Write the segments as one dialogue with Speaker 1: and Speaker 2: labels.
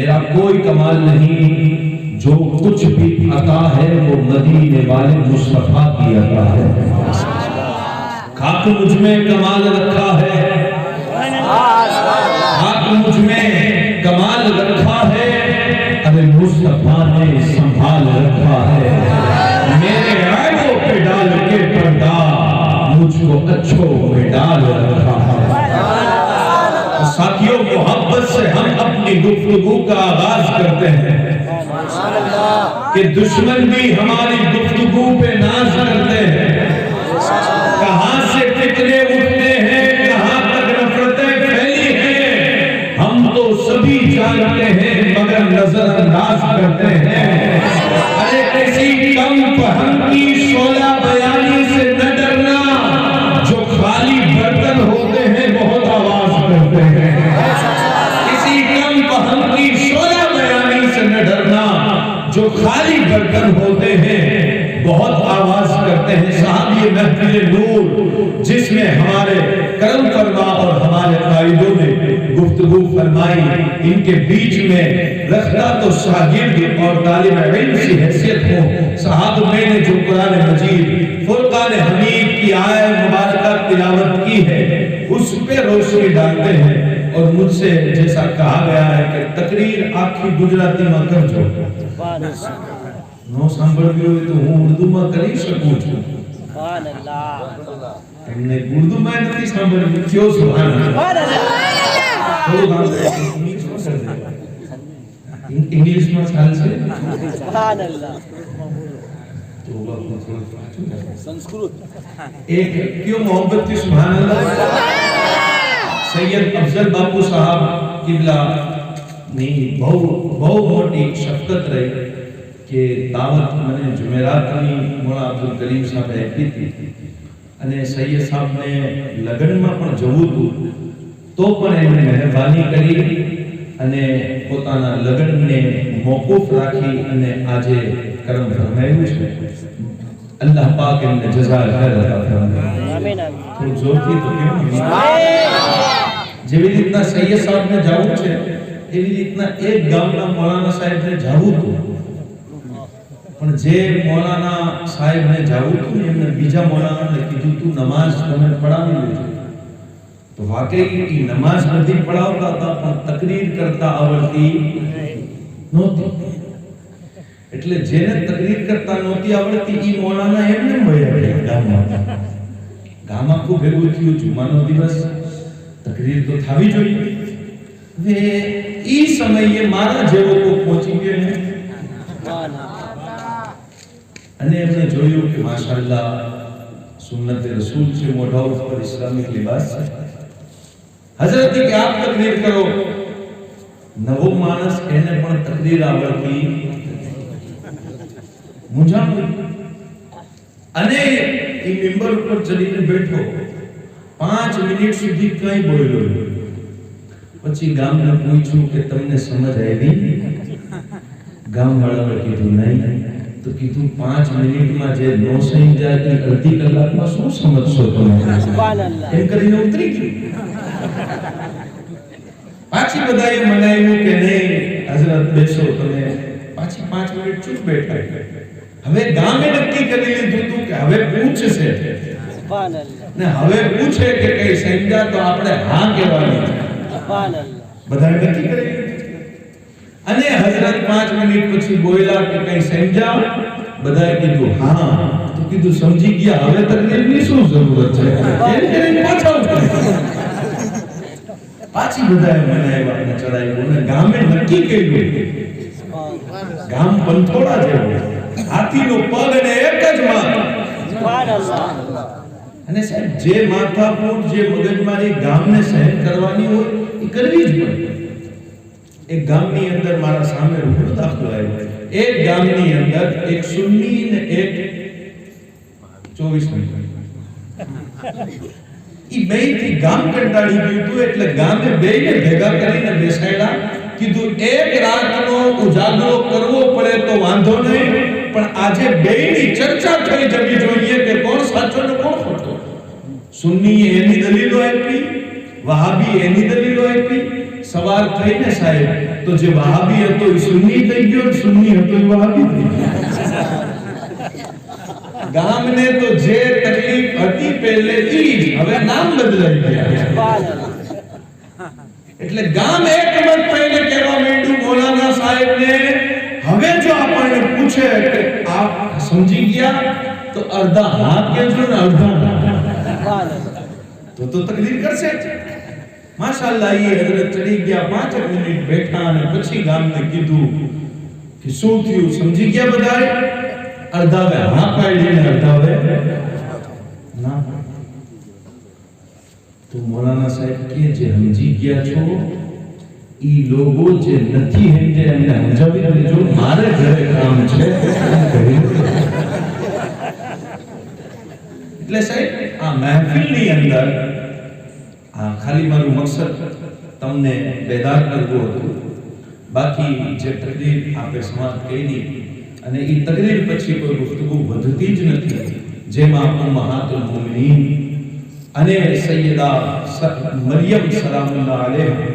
Speaker 1: मेरा कोई कमाल नहीं, जो कुछ भी अता है वो मदीने वाले मुस्तफा की अता है। खाक मुझ में कमाल रखा है, खाक मुझ में कमाल रखा है, अरे मुस्तफा ने संभाल रखा है। मेरे ऐबों पे डाल के पर्दा मुझको अच्छों में डाल रखा है। साथियों, मोहब्बत से हम अपनी गुफ्तगू का आगाज करते हैं कि दुश्मन भी हमारी गुफ्तगू पे नाज करते हैं। कहां से फितने उठते हैं, कहां तक नफरतें फैली हैं, हम तो सभी जानते हैं मगर नजरअंदाज करते हैं। अरे किसी कम पहन की शोला बयानी से न डरना, जो खाली बर्तन होते हैं बहुत आवाज करते हैं। किसी कम पहन की शोला बयानी से न डरना, जो खाली बर्तन होते हैं बहुत आवाज करते हैं। साहब, ये महफिल नूर जिसमें हमारे करम फरमा और हमारे कायदों ने गुफ्तगू फरमाई, इनके बीच में रखता तो शागिर्द और तालिब इल्म की हैसियत हो। साहब, मैंने जो कुरान मजीद फुरकान हमीद की आयत मुबारक तिलावत की है उस पे रोशनी डालते हैं। और मुझसे जैसा कहा गया है कि तकरीर आखी गुजराती में करजो, नो सांभळवी હોય તો હું ઉર્દુમાં કરી શકું છું। સુભાન અલ્લાહ। તમને ઉર્દુમાં નથી સાંભળવી, ક્યો સુભાન અલ્લાહ। ઇંગ્લિશમાં ચાલશે? સુભાન અલ્લાહ। તો બાપુ થોડું પાછું સંસ્કૃત એક ક્યો મોહબ્બત થી સુભાન અલ્લાહ। सैयद अफजल बापू साहब किबला ની બહુ મોટી શફકત રહી કે દાવત મને જુમેરાતની મોલા અબ્દુલ કરીમ સાહેબ આપી હતી અને સૈયદ સાહેબને લગ્નમાં પણ જવું હતું, તો પણ એમણે મહેરબાની કરી અને પોતાના લગ્નને મોકૂફ રાખી અને આજે કરમ ફરમાવ્યું છે। અલ્લાહ પાક એમને જઝા ખૈર અતા ફરમાવે। આમીન આમીન। થોડું જોરથી તો કેમ? જેવી રીતના સૈયદ સાહેબને જાવું છે એવી રીતના એક ગામના મૌલાના સાહેબને જાવું હતું, પણ જે મૌલાના સાહેબને જાવું હતું એમને બીજા મૌલાનાને કીધું તું નમાઝ તમે પઢાવી લેજો, તો વાકઈ એ નમાઝ નથી પઢાવતા હતા પણ તકરીર કરતા આવડતી નહોતી। એટલે જેને તકરીર કરતા નહોતી આવડતી ઈ મૌલાના એમને મળ્યા ગામમાં। ગામ આખું ભેગું થયું, જુમાનો દિવસ, તકરીર તો થાવી જોઈએ। વે ઈ સમયે મારા જેવો કોઈ પહોંચી ગયો ને અને એમને જોયું કે માશાઅલ્લાહ સુન્નત રસૂલ છે, મોઢા ઉપર ઇસ્લામિક લિબાસ છે। હઝરત કે આપ તકરીર કરો, નવો માણસ એને પણ તકરીર આવડતી મુંજાવી અને ઈ મિંબર ઉપર ચડીને બેઠો, 5 મિનિટ સુધી કઈ બોલ્યો નહીં। પછી ગામને પૂછ્યું કે તમને સમજ આવી? ગામવાળાએ કીધું નહીં। તો કીધું 5 મિનિટમાં જે નો સમજાય એ અડધી કલાકમાં શું સમજશો તમે? સુભાનઅલ્લાહ। એમ કરીને ઉતરી ગયું। પાછી બધાએ મનાવ્યું કે નહીં હઝરત બેસો તમે। પાછી 5 મિનિટ ચૂપ બેઠા। હવે ગામે નક્કી કરી લીધું હતું કે હવે પૂછશે સુભાનઅલ્લાહ ને હવે પૂછે કે કઈ સમજા તો આપણે હા કહેવાની છે સુભાનઅલ્લાહ। બધાએ નક્કી કરી લીધું અને હઝરત 5 મિનિટ પછી બોલ્યા કે કઈ સમજા? બધાએ કીધું હા। તો કીધું સમજી ગયા, હવે તકલીફની શું જરૂરત છે? એમ કરીને પાછા પાછી બધાએ મનાવ્યા અને ચડાવ્યું અને ગામે નક્કી કર્યું, ગામ પંથોડા જેવું, હાથીનો પગ અને એક જ માથ સુભાનઅલ્લાહ। અને સાહેબ જે માથાકૂટ જે મગજમારી ગામને સહન કરવાની હોય એ કરવી જ પડે। એક ગામની અંદર મારા સામે રૂબરૂ દાખલો આવ્યો, એક ગામની અંદર એક સુન્ની ને એક 24 ઈ બેયથી ગામ કંટાળી ગયું હતું એટલે ગામે બેયને ભેગા કરીને બેસાડ્યા, કીધું એક રાતનો ઉજાગરો કરવો પડે તો વાંધો નહીં, પણ આજે બેયની ચર્ચા થઈ જવી જોઈએ કે કોણ સાચો ને કોણ ખોટો। સુન્નીએ એની દલીલો આપી, વહાબી એની દલીલો આપી, સવાર થઈને સાહેબ તો જે વહાબી હતો એ સુન્ની થઈ ગયો, સુન્ની હતો એ વહાબી થઈ ગયો. ગામને તો જે તકલીફ હતી પહેલેથી જ હવે નામ બદલાઈ ગયા. એટલે ગામ એક મત પહેલે કહેવા માંડ્યું મૌલાના સાહેબને, હવે જો આપણને પૂછે કે આપ સમજી ગયા તો અડધા હાથ કહેજો ને અડધા તો તકલીફ કરશે. માશાઅલ્લાહ એ હઝરત ચડી ગયા, 5 મિનિટ બેઠા અને પછી ગામને કીધું કે શું થયું, સમજી ગયા બધાએ? અડધા વે હા પાડીને અડધા વે ના. તો મૌલાના સાહેબ કે જે સમજી ગયા છો ઈ લોકો જે નથી સમજે એમને સમજાવી દેજો, મારે ઘરે કામ છે. એટલે સાહેબ આ મહેફિલની અંદર ખાલી મારું મકસદ તમને બેદાર કરવું હતું. બાકી જે તકરીર આપણે સમાપ્ત કરી અને એ તકરીર પછી કોઈ ગુફ્તગુ વધતી જ નથી, જેમાં ઉમ્મહાતુલ મુમિનીન અને સૈયદા મરિયમ સલામુલ્લાહ અલૈહા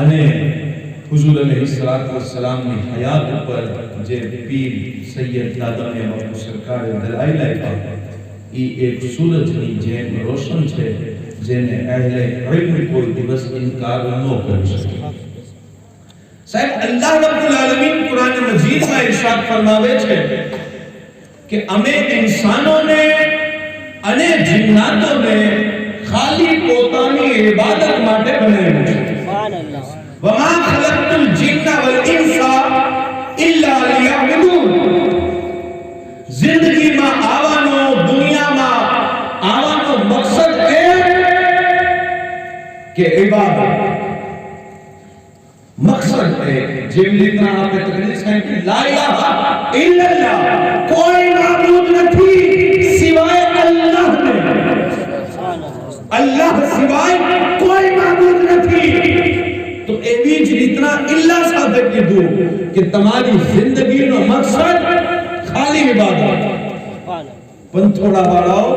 Speaker 1: અને હુઝુર અલૈહિસ્સલાતુ વસ્સલામની હયાત ઉપર જે પીર સૈયદ દાદાને બાપુ સરકારે દલાઈલ આપ્યા એ એક સૂરજની જેમ રોશન છે, જેને અહેલે ઇલ્મ કોઈ દિવસ ઇનકાર ન કરી શકે. સાહેબ અલ્લાહ રબ્બુલ આલમીન કુરાન મજીદમાં ઇરશાદ ફરમાવે છે કે અમે ઇન્સાનોને અને જિન્નાતોને ખાલી પોતાની ઇબાદત માટે બનાવ્યા છે. સુબહાનલ્લાહ. વમા ખલકતુલ જિન્ના વલ ઇન્સા ઇલ્લા લિયઅબુદૂન. જિંદગીમાં આવવાનો, દુનિયામાં આવવાનો મકસદ એ કે ઇબાદત. મકસદ એ જેમ રીતના આપણે તકરીર સાહેબ કે લા ઇલાહા ઇલ્લલ્લાહ, કોઈ માબૂદ નથી સિવાય અલ્લાહને. અલ્લાહ સિવાય કોઈ માબૂદ નથી. તો એવી જ રીતના ઇલ્લા સાથે કીધું કે તમારી જિંદગીનો મકસદ ખાલી ઇબાદત. પણ થોડા વાળાઓ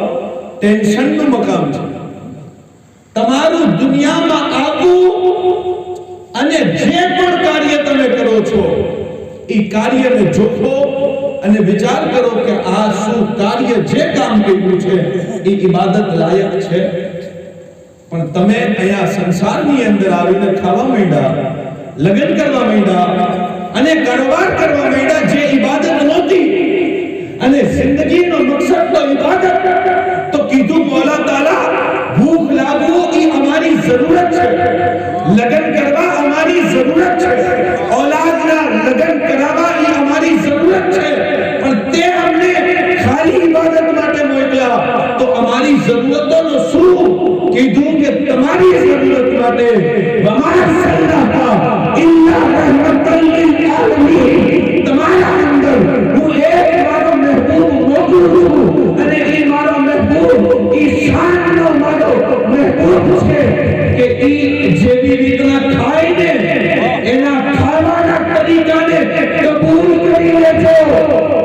Speaker 1: ટેન્શનનું મકામ છે. તમારું દુનિયામાં આવવું અને જે પણ કાર્ય તમે કરો છો એ કાર્યને જોખો અને વિચાર કરો કે આ શું કાર્ય જે કામ કર્યું છે એ ઇબાદત લાયક છે. પણ તમે અહીંયા સંસારની અંદર આવીને ખાવા માંડ્યા, લગ્ન કરવા માંડ્યા અને કારોબાર કરવા માંડ્યા, જે ઇબાદત નહોતી. અને જિંદગીનો મકસદ તો ઇબાદત. તો કીધું મોલા તાલા ભૂખ લાગવું એ અમારી જરૂરત છે, લગ્ન કરવા અમારી જરૂરત છે, ઔલાદના લગ્ન કરાવવા એ અમારી જરૂરત છે. પણ તે અમને ખાલી ઇબાદત માટે મોકલ્યા તો અમારી જરૂરતોનો શું? કીધું કે તમારી જરૂરત માટે વમા સલ્લાહ ઇલ્લા રહમતલ લિલ આલમીન. તમારા અંદર હું એક મારો મહેબૂબ મોકલું છું અને એ મારો મહેબૂબ એ શાનનો મારો મહેબૂબ છે કે એ જેવી રીતના ખાય ને એના ખાવાના તરીકાને કબૂલ કરી લેજો.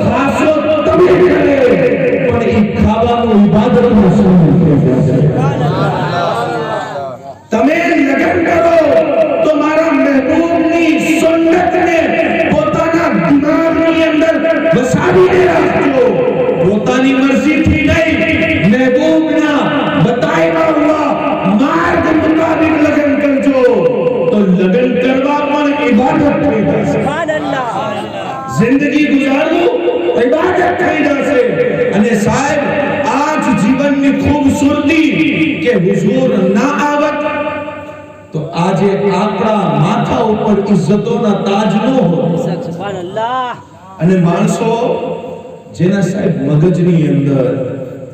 Speaker 1: ખાસો તમે કરે પણ એ ખાવાનું ઇબાદતમાં શામિલ થઈ જશે. તમે લગ્ન કરો તો મારા મહેબૂબની સુન્નતને પોતાના દિમાગની અંદર વસાવીને રાખજો. પોતાની મરજીથી નહીં, મહેબૂબના બતાવ્યા હુઆ માર્ગ મુતાબિક લગ્ન કરજો તો લગ્ન કરવા પણ ઇબાદત થઈ જશે. સુબહાનલ્લાહ. જિંદગી ગુજારવું ઇબાદત થઈ જશે. અને સાહેબ આજ જીવનની ખૂબસૂરતી કે હુજૂર ના આવત તો આજે આપણા માથા ઉપર ઇજ્જતોના તાજ ન હોત. સુબહાનલ્લાહ. અને માણસો જેના સાહેબ મગજની અંદર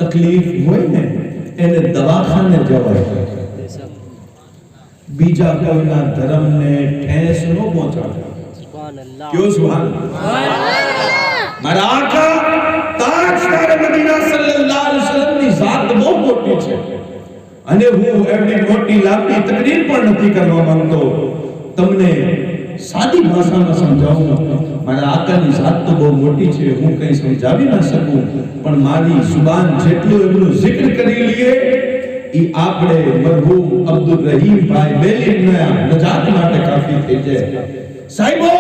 Speaker 1: તકલીફ હોય ને એને દવાખાને જવાય, બીજા કોઈના ધર્મને ઠેસ ન પહોંચાડે. સુબહાનલ્લાહ. ક્યો સુબહાનલ્લાહ. મારા આકા તાજદાર મદીના સલ્લલ્લાહુ અલૈહિ વસલ્લમની ઝાત બહુ મોટી છે અને હું એમની મોટી લાંબી તકરીર પણ નથી કરવા માંગતો. તમને સાદી ભાષામાં સમજાવું. મારા આકાની ઝાત તો બહુ મોટી છે, હું કંઈ સમજાવી ન શકું, પણ મારી જુબાન જેટલું એમનું જિક્ર કરી લઈએ ઈ આપણે મરહૂમ અબ્દુલ રહીમ ભાઈ મેલીના નજાત માટે કાફી થઈ જાય. સાહેબો,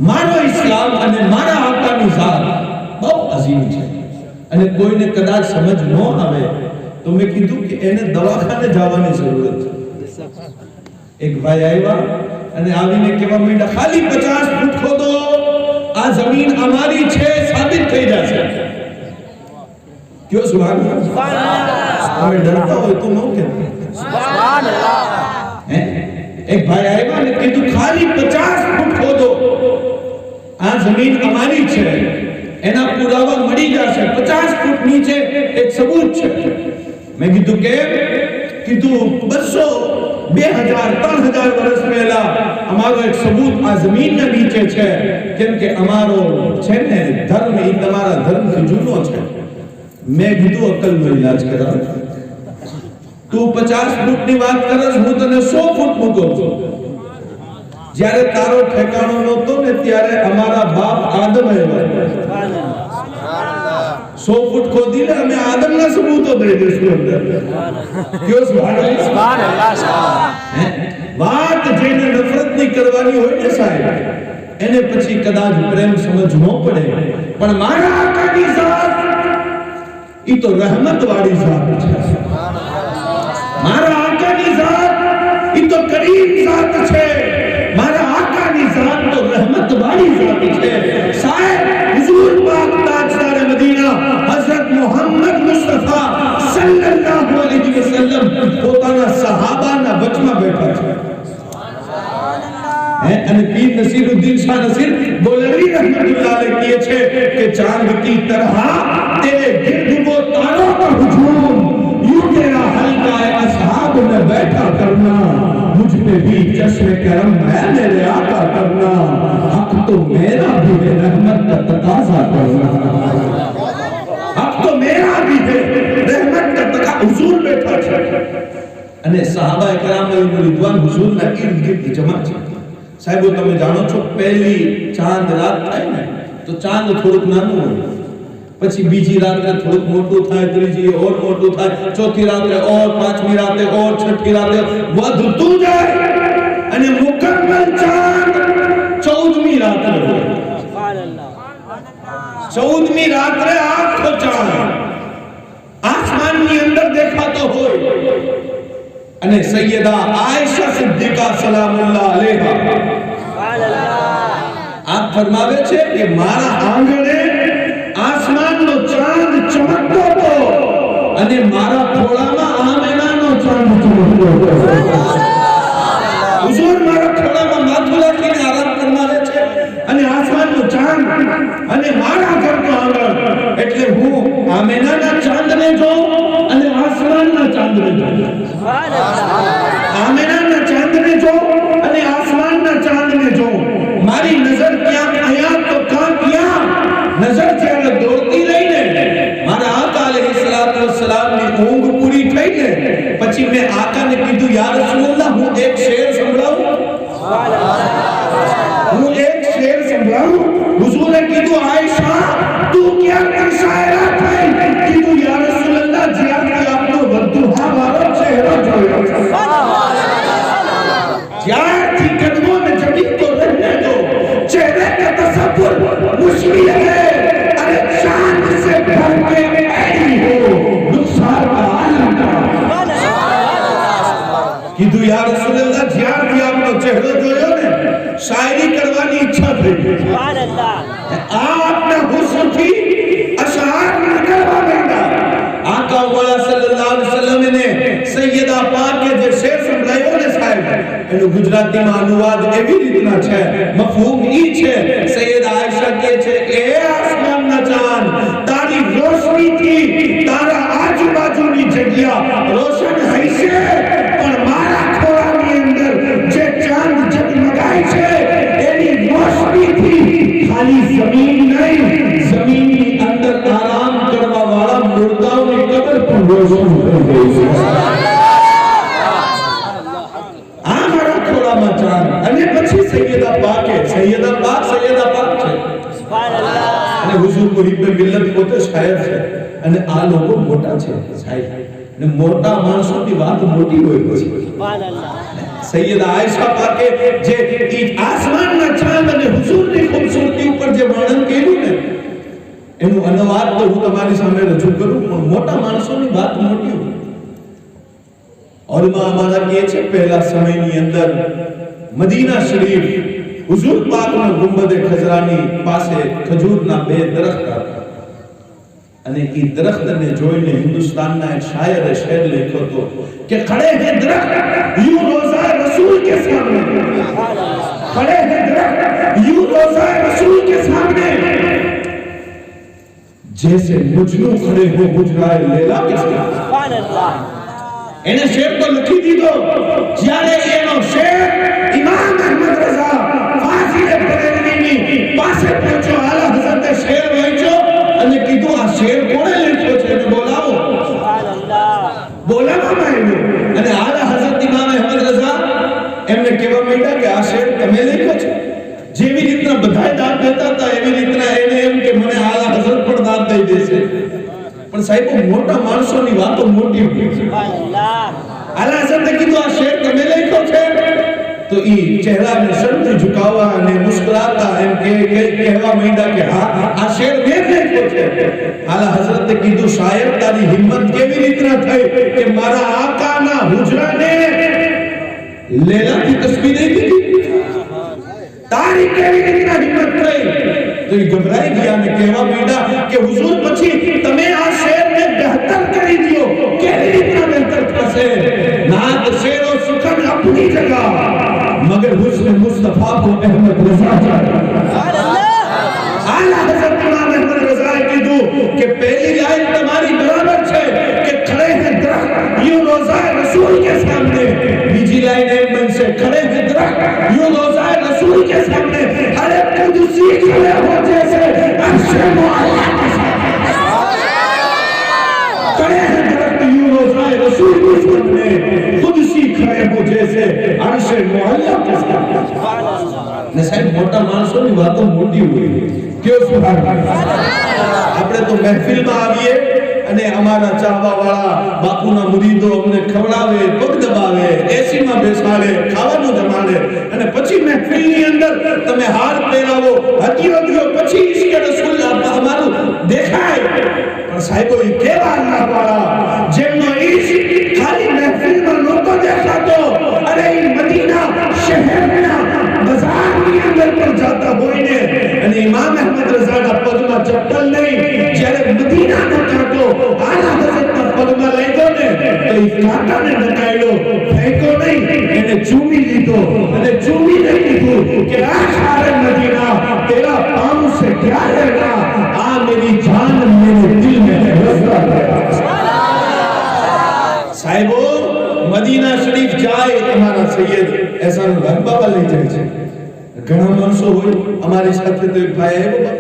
Speaker 1: મારો ઇસ્લામ અને મારા આકાની ઝાત બહુ અઝીમ છે અને કોઈને કદાચ સમજ ન આવે તો મેં કીધું કે એને દવાખાને જવાની જરૂરત છે. એક ભાઈ આવ્યા અને આવીને કહેવા માંડ્યા, ખાલી 50 ફૂટ ખોદો, આ જમીન અમારી છે, સાબિત થઈ જશે. क्यों सुभान अल्लाह? हमें डरता हो तो नो कहते सुभान अल्लाह. एक भाई आएगा ने कीधु खाली 50 फूट खोदो, आ जमीन અમારી છે, એના પુરાવા મળી જશે. 50 ફૂટ નીચે એક સબૂત છે. મેં કીધું કે કીધું 200 2000 3000 વર્ષ પહેલા અમારો એક સબૂત આ જમીનના નીચે છે, કેમ કે અમારો છે ને ધર્મ એ તમારા ધર્મથી જૂનો છે. मैं કીધું અકલનો ઇલાજ કરાવ. તું 50 ફૂટની વાત કરસ, હું તને 100 ફૂટ મૂકું છું. જ્યારે તારો ઠેકાણો નહોતો ને ત્યારે અમારા બાપ આદમ આવ્યા. 100 ફૂટ ખોદીને અમે આદમના સબૂતો દઈ દઈશું અંદર. ક્યો સુભાન અલ્લાહ. વાત જેને નફરતની કરવાની હોય ને સાહેબ, એને પછી કદાચ પ્રેમ સમજ ન પડે, પણ મારા આકાની ઝાત ઈ તો रहमत वाली ज़ात है. मारा आका की ज़ात ઈ તો करीम ज़ात છે. मारा आका की ज़ात तो रहमत वाली ज़ात છે. शायद हुजूर पाक ताजदार मदीना हजरत मोहम्मद मुस्तफा सल्लल्लाहु अलैहि वसल्लम પોતાના સહાબાના વચમાં બેઠા છે. અને પીર નસીરુદ્દીન શાહ નસીર બોલવી रहमतुल्लाह अलैह किए છે કે चांद की तरह तेरे गिर्द वो तारों का हुजूम, यूं तेरा हल्का असहाब में बैठा करना, मुझ पे भी चश्मे करम है मेरे आका करना, हक तो मेरा भी है रहमत का तकाजा करना, हक तो मेरा भी है रहमत का तकाजा. हुजूर बैठा છે અને સહાબા એકરામ રિદવાન હુજુરના ઈર્દ ગિર્દ જમા છે. સાહેબો, તમે જાણો છો પહેલી ચાંદ રાત થાય ને તો ચાંદ થોડુંક નાનું હોય, પછી બીજી રાત્રે થોડુંક મોટું થાય, ત્રીજી ઓર મોટું થાય, ચોથી રાત્રે ઓર, પાંચમી રાત્રે ઓર, છઠ્ઠી રાત્રે વધતું જાય અને મુકમ્મલ ચાંદ 14મી રાત્રે હોય. સુભાનઅલ્લાહ. 14મી રાત્રે આખો ચાંદ આસમાનની અંદર દેખાતો હોય અને સૈયદા આયશા સિદ્દીકા સલામુલ્લાહ અલૈહા સુભાનઅલ્લાહ આપ ફરમાવે છે કે મારા આંગણે આસમાનનો ચાંદ ચમકતો હતો અને મારા ખોળામાં આમેનાનો ચાંદ ચમકતો હતો. હુજૂર મારા ખોળામાં માથું રાખીને આરામ ફરમાવે છે અને આસમાનનો ચાંદ અને મારા ઘરનો આંગણ, એટલે હું આમેનાના ચાંદને જોઉં અને આસમાનના ચાંદને જોઉં. આમેનાના ચાંદને જોઉં અને આસમાનના ચાંદને જોઉં. મારી નજર ક્યાંક અહીંયા તો કાં ત્યાં, નજર જ્યારે દોડતી રહીને મારા આકા અલૈહિસ્સલાતુ વસ્સલામની ઊંઘ પૂરી થઈને પછી મેં આકાને કીધું, યા રસૂલલ્લાહ, હું એક શેર સંભળાવું? હું એક શેર સંભળાવું? હુજૂરે કીધું, આયશા તું ક્યાંથી શાયરા થઈ? કીધું, યા રસૂલલ્લાહ, જ્યાંથી આપનો વધુહા વાળો ચહેરો જોયો છે, જ્યાંથી કદમોं में जमीन को रहने दो, चेहरे का तसव्वुर मुश्किल है, अरे चांद से भर के आई हो नुकसान का आलम का. કીધું, યા રસૂલલ્લાહ, જ્યાંથી આપનો ચહેરો જોયો ને શાયરી કરવાની ઈચ્છા થઈ. સુભાનઅલ્લાહ. આપના હુસ્નથી અશઆર નીકળવા માંડ્યા. આકા વાલા સલ્લલ્લાહુ અલૈહિ વસલ્લમ ને સૈયદા પાકે જે શેર સંભળાયો ને સાહેબ, એનો ગુજરાતીમાં અનુવાદ એવી રીતના છે, મફહૂમ ઈ છે. સૈયદા આયશા કહે છે કે એ આસમાનના ચાંદ, તારી રોશનીથી તારા આજુબાજુની જગ્યા રોશન હશે, પણ મારા ખોળાની અંદર જે ચાંદ જગમગાય છે એની રોશનીથી ખાલી જમીન નહીં, જમીનની અંદર આરામ કરવા વાળા મુર્દાઓની કબર પણ રોશન થઈ ગઈ છે. આ મારા ખોળામાં ચાંદ. અને પછી સૈયદા પાક છે. સૈયદા પાક છે. સુભાનઅલ્લાહ. અને હુજૂર મુહિબ્બે મિલ્લત પોતે શાયર છે અને આ લોકો મોટા છે સાહેબ. ને મોટા માણસોની વાત મોટી હોય પછી સૈયદ આયશા પાકે જે ઈ આસમાનના ચાંદ અને હુઝુરની ખૂબસૂરતી ઉપર જે વર્ણન કર્યું ને એનું અનુવાદ તો હું તમારી સામે રજૂ કરું પણ મોટા માણસોની વાત મોટી હોય ઓલમા અમારા કહે છે પહેલા સમયની અંદર મદીના શરીફ હુઝુર પાકના ગુંબદે ખજરાની પાસે ખજૂરના બે દરખ્ત હતા અને એ દરખ્તને જોઈને હિન્દુસ્તાનના એક શાયરે શેર લખ્યો હતો કે ખડે હે દરખ્ત यूं रोज़ा रसूल के सामने खड़े हैं दरख्त यूं रोज़ा रसूल के सामने जैसे मुजनू खड़े हो गुजराए लैला के सामने सुभान अल्लाह એને શેર તો લખી દીધો જ્યારે એનો શેર ઇમામ અહમદ રઝા ફાઝિલે બરેલવીની પાસે પહોંચ્યો આલા હઝરતે શેર વાંચ્યો અને કીધું આ શેર કોણે લખ્યો છે એને બોલાવો સુભાનઅલ્લાહ બોલાવવામાં આવ્યો અને આલા હઝરત ઇમામ અહમદ રઝા એમને કહેવા માંડ્યા કે આ શેર તમે લખ્યો છે જેવી રીતના બધાય દાદ દેતા હતા એવી રીતના એને એમ કે મને આલા હઝરત પણ દાદ દઈ દેશે પણ સાહેબ મોટા માણસોની વાતો મોટી હોય સુભાનઅલ્લાહ આલા હઝરતે કીધું આ શેર તમે લખ્યો છે તો ઈ ચહેરાને શરત ઝુકાવવા અને મુસ્કરાતા એમ કે કહેવા માંડ્યા કે હા આ શેર મેં લખ્યો છે આલા હઝરતે કીધું શાયર તારી હિંમત કેવી રીતના થઈ કે મારા આકાના હુજરાને લેલાથી તસ્બીહ દઈ દીધી તારી કેવી રીતના હિંમત થઈ તો એ ગભરાઈ ગયા અને કહેવા માંડ્યા કે હુઝુર પછી તમે આ શેરને બહેતર કરી દિયો કેવી રીતના બહેતર થશે નાત શેરો સુખન अपनी जगह मगर हुस्न मुस्तफा को अहमद रज़ा सुभान अल्लाह आला हज़रत इमाम अहमद रज़ा कीधु कि पहली लाइन तुम्हारी बराबर है कि खड़े हैं दरख्त यूं रोज़ा रसूल के सामने बीजी लाइन है मन से खड़े हैं दरख्त यूं रोज़ा रसूल के सामने अरे कुदसी खड़े हो जैसे अर्श मुअल्ला के सामने खड़े हैं दरख्त यूं रोज़ा रसूल के सामने कुदसी खड़े हो जैसे अर्श मुअल्ला के सामने सुभान अल्लाह ने साहब मोटा माणसोની વાતો મોટી હોય કયો સુભાન આપણે તો મહેફિલમાં આવીએ અને અમારા ચાહવાવાળા બાપુના મુરીદો અમને ખવડાવે પગ દબાવે એસીમાં બેસાડે ખાવાનું જમાડે અને પછી મહેફિલની અંદર તમે હાર પહેરાવો હકીકતો પછી ઇશ્ક રસૂલ અમારું દેખાય પણ સાહેબો એ કેવા અલ્લાહવાળા જેમનો ઇશ્ક ખાલી મહેફિલમાં નહોતો દેખાતો અરે એ મદીના શહેરના બજારની અંદર પર જાતા હોઈને અને ઇમામ અહમદ રઝાના પગમાં ચપ્પલ નહીં જ્યારે મદીનાનો કાંટો આલા હઝરતના પગમાં લાગ્યો ને તો એ કાંટાને નકાળ્યો ફેંકો નહીં એને ચૂમી લીધો અને ચૂમીને કીધું કે આ ખારે મદીના તેરા પાँव से क्या लेना आ मेरी जान मेरे दिल में है रज़ा साहिबो मदीना शरीफ जाए हमारा सैयद ऐसा हक बाबा લઈ જાય છે ઘણા માણસો હોય અમારી સાથે તો એક ભાઈ આવ્યો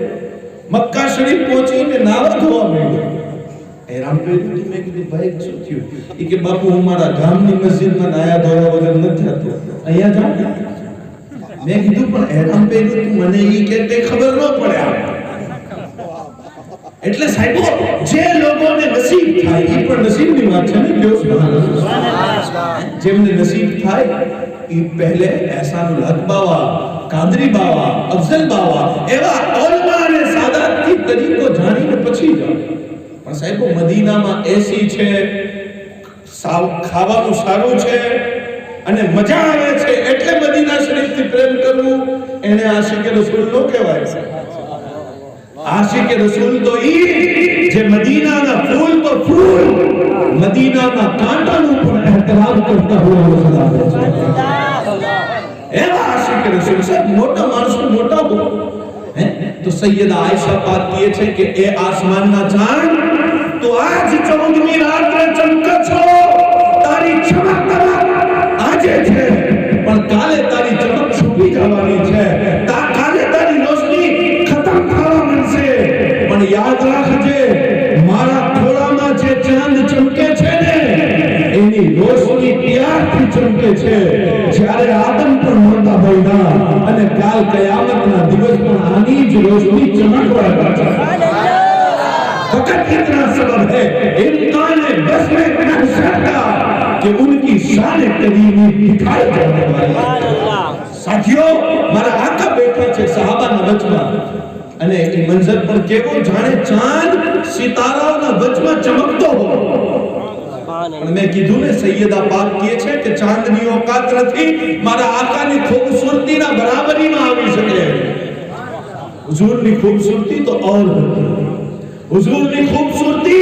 Speaker 1: મક્કા શરીફ પહોંચીને નાવા ધોવા માંડ્યો હેરાન થઈ ગયો મેં કીધું ભાઈ શું થયું ઈ કે બાપુ હું મારા ગામની મસ્જિદમાં નાયા ધોવા વગર નથી થતો અહીંયા જાઉં મેં કીધું પણ હેરાન થઈ ગયો તું મને ઈ કે તે ખબર ન પડે એટલે સાહેબ જે લોકોને નસીબ થાય ઈ પણ નસીબની વાત છે ને કયો સુભાનઅલ્લાહ જેમને નસીબ થાય ઈ પહેલે એહસાનુલ હક બાવા કાદરી બાવા અફઝલ બાવા એવા ઓલમા અને સાદાતની તરીકો જાણીને પછી જાઓ પણ સાહેબ મદીનામાં એસી છે ખાવાનું સારું છે અને મજા આવે છે એટલે મદીના શરીફથી પ્રેમ કરવું એને આશિક રસૂલ નો કહેવાય છે आशिक रसूल तो ई जे मदीना ना फूल तो फूल मदीना ना कांटा नु पर एहतराम करता हुआ रसूल एवा आशिक रसूल से मोटा मानस मोटा हो हैं तो सैयदा आयशा पाक किए छे के ए आसमान ना चांद तो आज 14મી રાત રે ચમકે છો તારી ચમક આજે છે પણ કાલે તારી ચમક છુપી જવાની છે કાલે તારી રોશની ખતમ થવા માંડશે પણ યાદ રાખજે મારા ખોળામાં જે ચાંદ ચમકે છે ને એની રોશની ત્યારથી ચમકે છે જ્યારે આદમ પણ નહોતા બન્યા અને કાલ કયામતના દિવસ પણ આની જ રોશની ચમકવા છે फकत इतना सबब है इम्कान बस में कि उनकी शान करीमी दिखाई जाने वाली। साथियों, मारा आका बैठा छे सहाबाना वचમાં અને એ મંઝર પર કેવો જાણે ચાંદ સિતારાઓના વચમાં ચમકતો હોય। પણ મેં કીધું ને સૈયદા પાક કહે છે કે ચાંદની औकात નથી મારા આકાની ખૂબસૂરતીના બરાબરીમાં આવી શકે। हुजूरनी खूबसूरती तो और होती, हुजूरनी खूबसूरती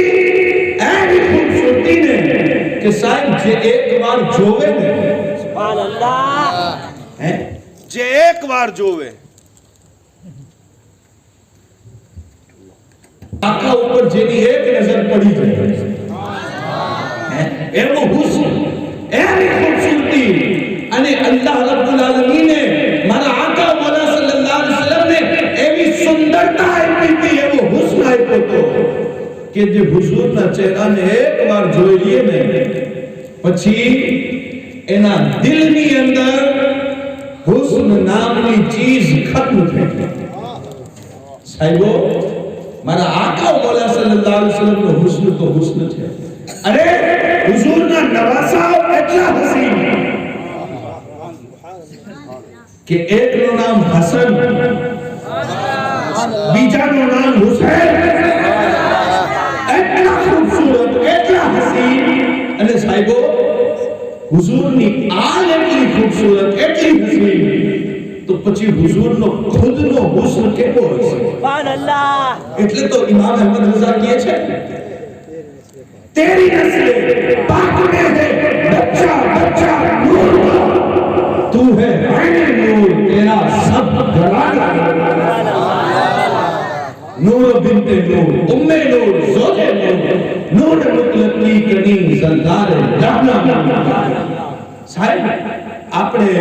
Speaker 1: ऐसी खूबसूरती ने कि साहब जे एक बार जोवे ने सुभान अल्लाह है
Speaker 2: जे एक बार जोवे
Speaker 1: आका ऊपर जेनी एक नजर पड़ी जाए है एवो हुस्न ऐसी खूबसूरती अने अल्लाह रब्बुल आलमीन ने मारा आका मौला सल्लल्लाहु अलैहि वसल्लम ने एवी सुंदरता आपी थी एवो हुस्न आप्यो तो કે જે હુઝુરના ચહેરાને એકવાર જોઈ લે ને પછી એના દિલની અંદર હુસ્ન નામની ચીજ ખત્મ થઈ જાય। સાહેબો, મારા આકા મૌલા સલ્લલ્લાહુ અલૈહિ વસલ્લમનો હુસ્ન તો હુસ્ન છે। અરે હુઝુરના નવાસાઓ એટલા હસીન કે એકનું નામ હસન, બીજાનું નામ હુસૈન, એટલા ખૂબસૂરત એટલા હસીન અને સાહેબો હુઝુરની આલ એટલી ખૂબસૂરત એટલી હસીન તો પછી હુઝુરનો ખુદનો હુસ્ન કેવો હશે? સુભાન અલ્લાહ। એટલે તો ઇમામ અહમદ રઝા કહે છે तेरी नस्ल पाक में है बच्चा बच्चा नूर का, तू है आईने नूर तेरा सब घराना। नूर बिन्ते नूर उम्मे नूर ज़ोजे नूर नूर मुतलक की कनी ज़रदार जहन्नम। साहिब, आपने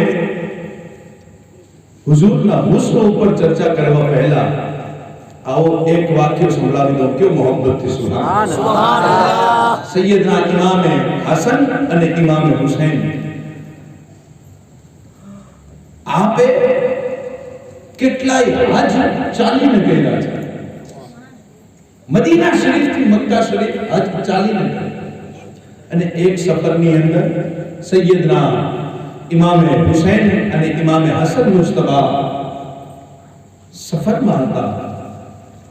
Speaker 1: हुजूरना हुस्न ऊपर चर्चा करवा पहला आओ एक वाक्य संभळावी दो क्यों मोहब्बत थी। सुभान अल्लाह। सैयदना इमाम हसन અને इमाम हुसैन आपे કેટલાય હજ ચાલીને કર્યા છે। મદીના શરીફ થી મક્કા શરીફ હજ ચાલીને અને એક સફરની અંદર સૈયદના ઇમામ હુસૈન અને ઇમામ હસન મુસ્તફા સફરમાં હતા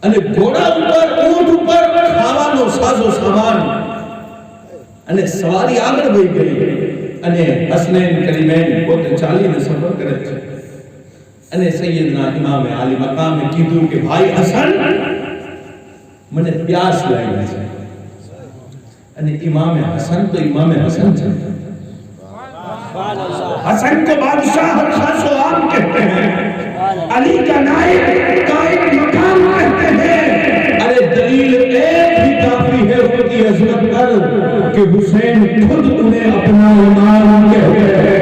Speaker 1: અને ઘોડા ઉપર ઊંટ ઉપર ખાવાનો સાજો સામાન અને સવારી આગળ વહી ગઈ અને હસનૈન કરીમૈન પોતે ચાલીને સફર કરે છે અને સૈયદના ઇમામે આલી મકામે કીધું કે ભાઈ હસન મને પ્યાસ લાગી છે અને ઇમામે હસન તો ઇમામે હસન છે। हसन को बादशाह और खासो आम कहते हैं, अली का नाइब कायम मकाम कहते हैं। अरे दलील एक ही काफी है उनकी अजमत पर कि हुसैन खुद उन्हें अपना इमाम कहते हैं।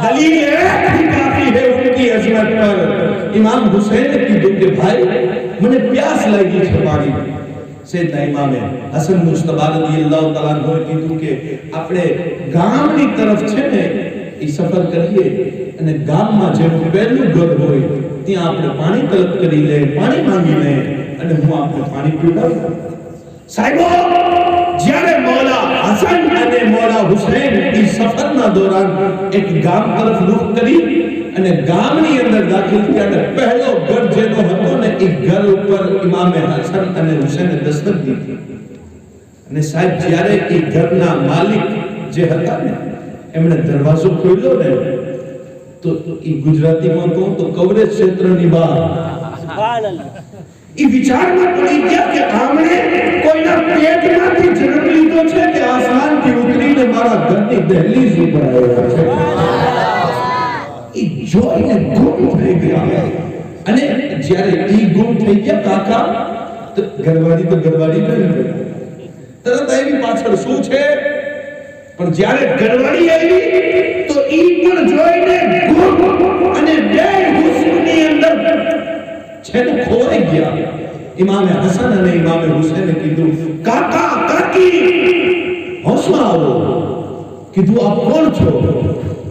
Speaker 1: दलील एक ही काफी है उनकी अजमत पर। इमाम हुसैन की दुख भाई मने प्यास लगी है पानी सैयदना इमाम हसन मुस्तफा रदियल्लाहु ताला अन्हु कीधुं के આપણે ગામની તરફ છે ને ઈ સફર કરીએ અને ગામમાં જે પહેલું ઘર હોય ત્યાં આપણે પાણી તલબ કરી લે પાણી માંગી લે અને હું આપણે પાણી પીવડાવું। સાહેબો, જ્યારે મૌલા હસન અને મૌલા હુસૈન ઈ સફરના દોરાન એક ગામ તરફ રૂખ કરી અને ગામની અંદર દાખલ થયા અને પહેલો ઘર જેનો હતો ને ઈ ઘર ઉપર ઇમામ હસન અને હુસૈને દસ્તક દીધી અને સાહેબ જ્યારે ઈ ઘરના માલિક જે હતા ને એમણે દરવાજો ખોલ્યો ને તો ઈ ગુજરાતીમાં કહું તો કવરેજ ક્ષેત્રની બહાર ઈ વિચારમાં પડી ગયા કે આમણે કોઈના પેટમાંથી જન્મ લીધો છે કે આસમાનથી ઉતરીને મારા ઘરની દહેલીજ ઉપર આવ્યો છે। ઈ જોઈને ગુમ થઈ ગયા અને જ્યારે ઈ ગુમ થઈ ગયા કાકા તો ઘરવાળી કરી તરત આવી પાછળ શું છે પણ જ્યારે ઘરવાળી આવી તો ઈ પણ જોઈને ગુમ અને બે હુસ્નની અંદર છે ને ખોવાઈ ગયા। ઇમામે હસન અને ઇમામે હુસૈને કીધું કાકા કાકી હોશમાં આવો। કીધું આપ કોણ છો?